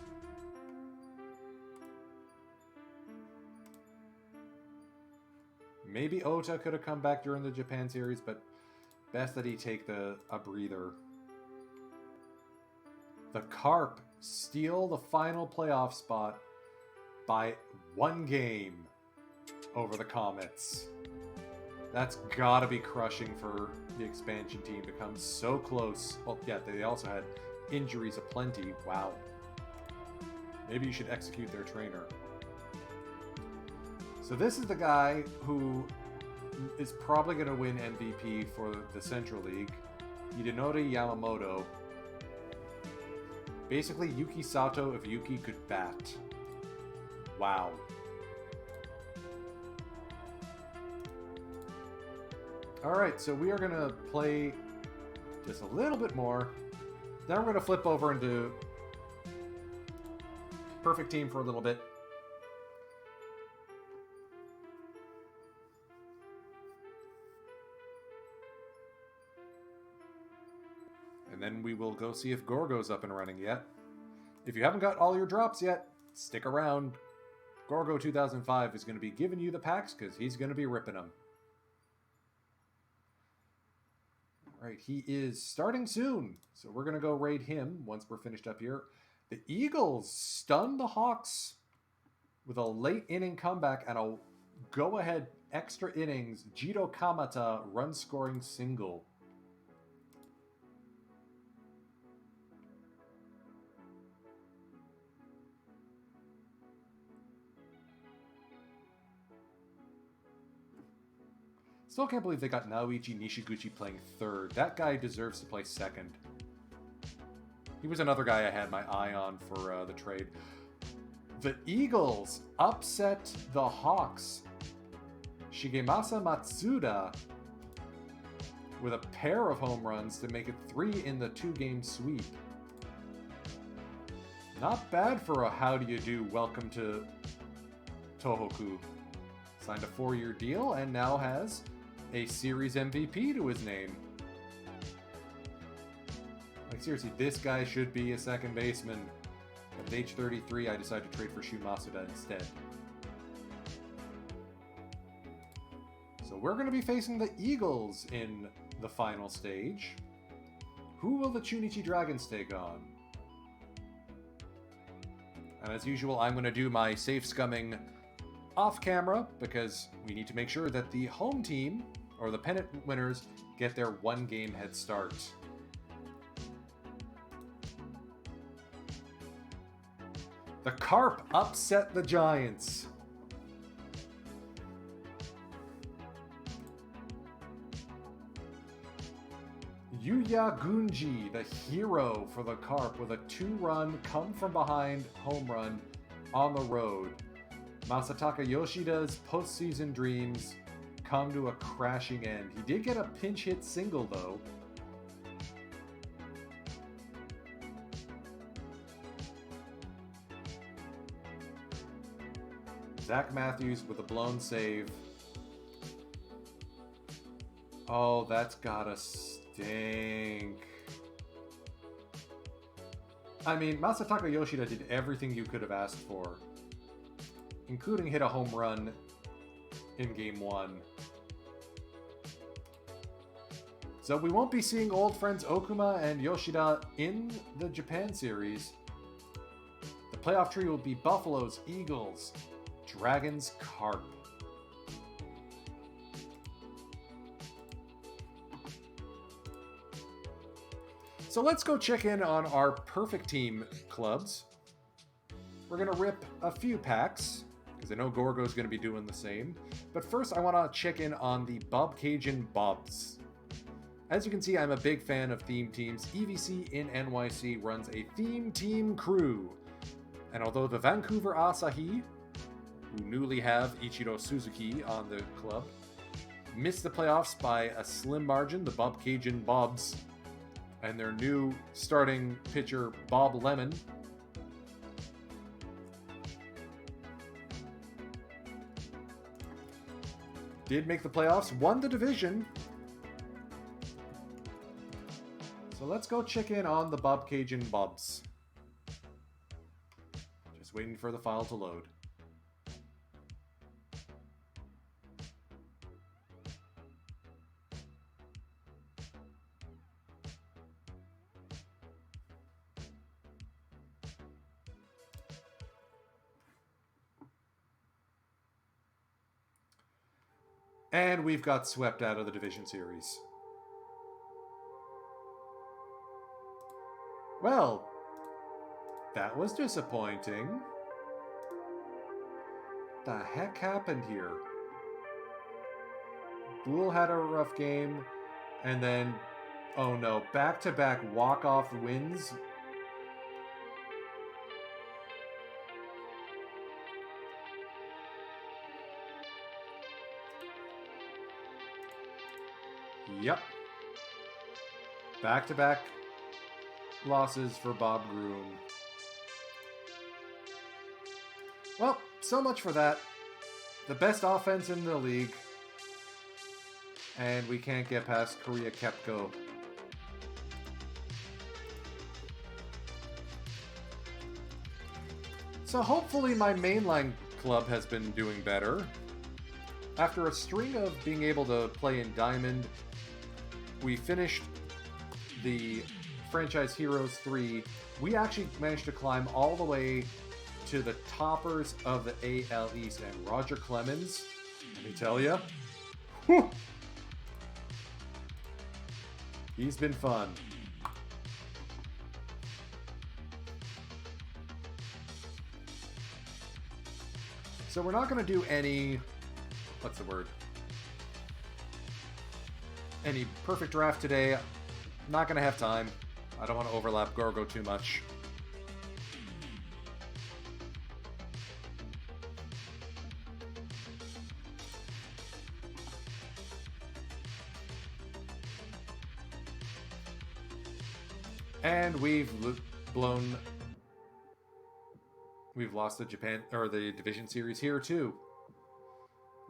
Maybe Ota could have come back during the Japan series, but best that he take a breather. The Carp steal the final playoff spot by 1 game over the Comets. That's gotta be crushing for the expansion team to come so close. Well, yeah, they also had injuries aplenty. Wow. Maybe you should execute their trainer. So this is the guy who is probably going to win MVP for the Central League. Hidenori Yamamoto. Basically, Yuki Sato if Yuki could bat. Wow. Alright, so we are going to play just a little bit more. Then we're going to flip over into Perfect Team for a little bit. And then we will go see if Gorgo's up and running yet. If you haven't got all your drops yet, stick around. Gorgo 2005 is going to be giving you the packs because he's going to be ripping them. Alright, he is starting soon. So we're going to go raid him once we're finished up here. The Eagles stun the Hawks with a late inning comeback and a go-ahead extra innings Jiro Kamata run-scoring single. Still can't believe they got Naoichi Nishiguchi playing third. That guy deserves to play second. He was another guy I had my eye on for the trade. The Eagles upset the Hawks. Shigemasa Matsuda with a pair of home runs to make it 3 in the 2-game sweep. Not bad for a how do you do welcome to Tohoku. Signed a 4-year deal and now has a series MVP to his name. Like, seriously, this guy should be a second baseman. But at age 33, I decided to trade for Shu Masuda instead. So we're going to be facing the Eagles in the final stage. Who will the Chunichi Dragons take on? And as usual, I'm going to do my safe scumming off camera because we need to make sure that the home team, or the pennant winners, get their 1-game head start. The Carp upset the Giants. Yuya Gunji, the hero for the Carp, with a 2-run come-from-behind home run on the road. Masataka Yoshida's postseason dreams come to a crashing end. He did get a pinch hit single, though. Zach Matthews with a blown save. Oh, that's gotta stink. I mean, Masataka Yoshida did everything you could have asked for, including hit a home run in Game 1. So we won't be seeing old friends Okuma and Yoshida in the Japan series. The playoff tree will be Buffaloes, Eagles, Dragons, Carp. So let's go check in on our perfect team clubs. We're going to rip a few packs, because I know Gorgo's going to be doing the same. But first, I want to check in on the Bob Cajun Bobs. As you can see, I'm a big fan of theme teams. EVC in NYC runs a theme team crew. And although the Vancouver Asahi, who newly have Ichiro Suzuki on the club, missed the playoffs by a slim margin, the Bob Cajun Bobs and their new starting pitcher, Bob Lemon, did make the playoffs, won the division. So let's go check in on the Bob Cajun Bobs. Just waiting for the file to load. And we've got swept out of the division series. Well, that was disappointing. The heck happened here? Boole had a rough game, and then, oh no, back-to-back walk-off wins. Yep. Back-to-back losses for Bob Groom. Well, so much for that. The best offense in the league. And we can't get past Korea Kepco. So hopefully my mainline club has been doing better. After a string of being able to play in Diamond, we finished the Franchise Heroes 3. We actually managed to climb all the way to the toppers of the AL East. And Roger Clemens, let me tell you, whew, he's been fun. So we're not going to do any, what's the word? any perfect draft today. Not going to have time. I don't want to overlap Gorgo too much. And we've lost the Japan or the Division Series here too.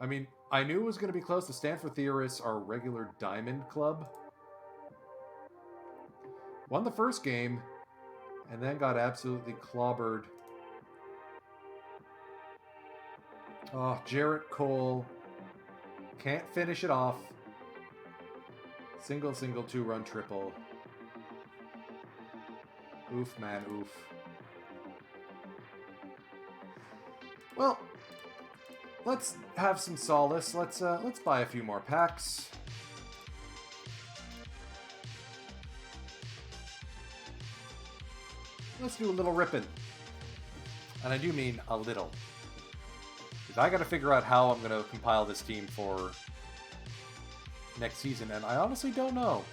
I mean, I knew it was going to be close. The Stanford Theorists are regular Diamond Club. Won the first game, and then got absolutely clobbered. Oh, Jarrett Cole can't finish it off. Single, two-run triple. Oof, man, oof. Well, let's have some solace. Let's buy a few more packs. Let's do a little ripping. And I do mean a little. Because I got to figure out how I'm going to compile this team for next season, and I honestly don't know.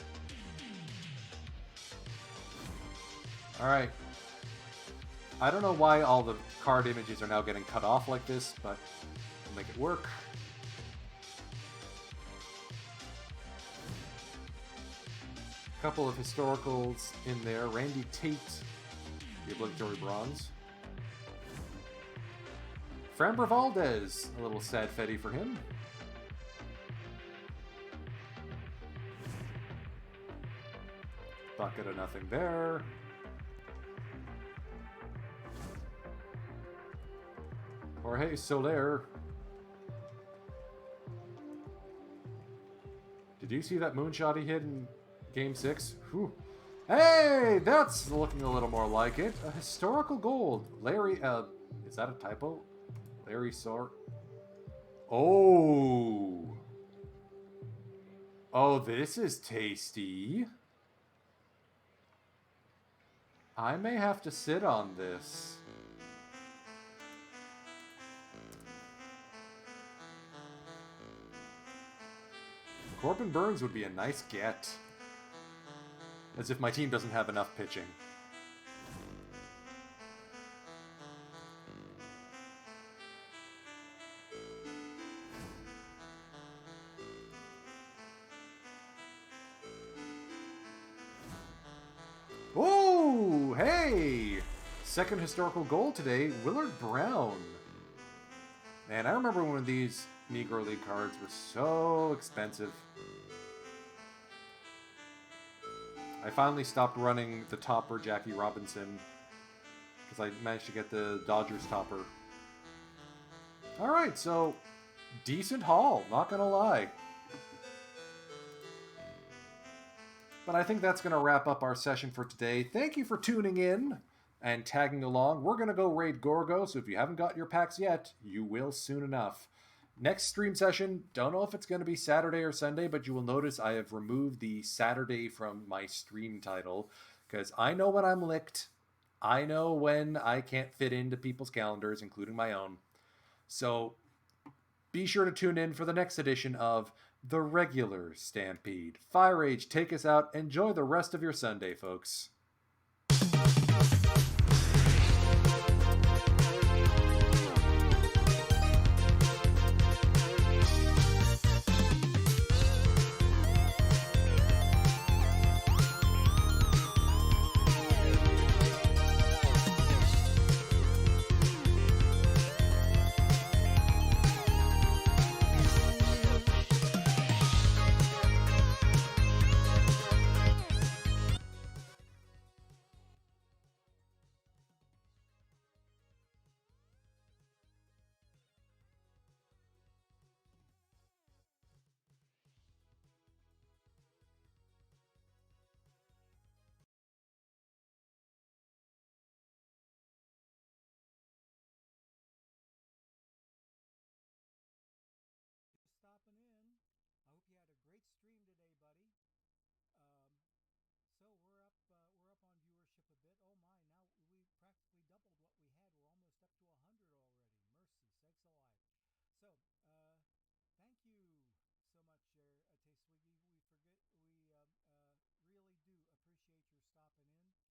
Alright. I don't know why all the card images are now getting cut off like this, but we'll make it work. A couple of historicals in there. Randy Tate, the obligatory bronze. Framber Valdez, a little sad fetty for him. Bucket of nothing there. Jorge Soler. Did you see that moonshot he hit in Game 6? Whew. Hey, that's looking a little more like it. A historical gold. Larry, is that a typo? Larry Sort. Oh. Oh, this is tasty. I may have to sit on this. Corbin Burns would be a nice get. As if my team doesn't have enough pitching. Oh, hey! Second historical goal today, Willard Brown. Man, I remember when these Negro League cards were so expensive. I finally stopped running the topper Jackie Robinson because I managed to get the Dodgers topper. Alright, so decent haul, not gonna lie. But I think that's going to wrap up our session for today. Thank you for tuning in and tagging along. We're going to go raid Gorgo, so if you haven't got your packs yet, you will soon enough. Next stream session, don't know if it's going to be Saturday or Sunday, but you will notice I have removed the Saturday from my stream title, because I know when I'm licked. I know when I can't fit into people's calendars, including my own. So be sure to tune in for the next edition of the regular Stampede. Firage, take us out. Enjoy the rest of your Sunday, folks. appreciate your stopping in.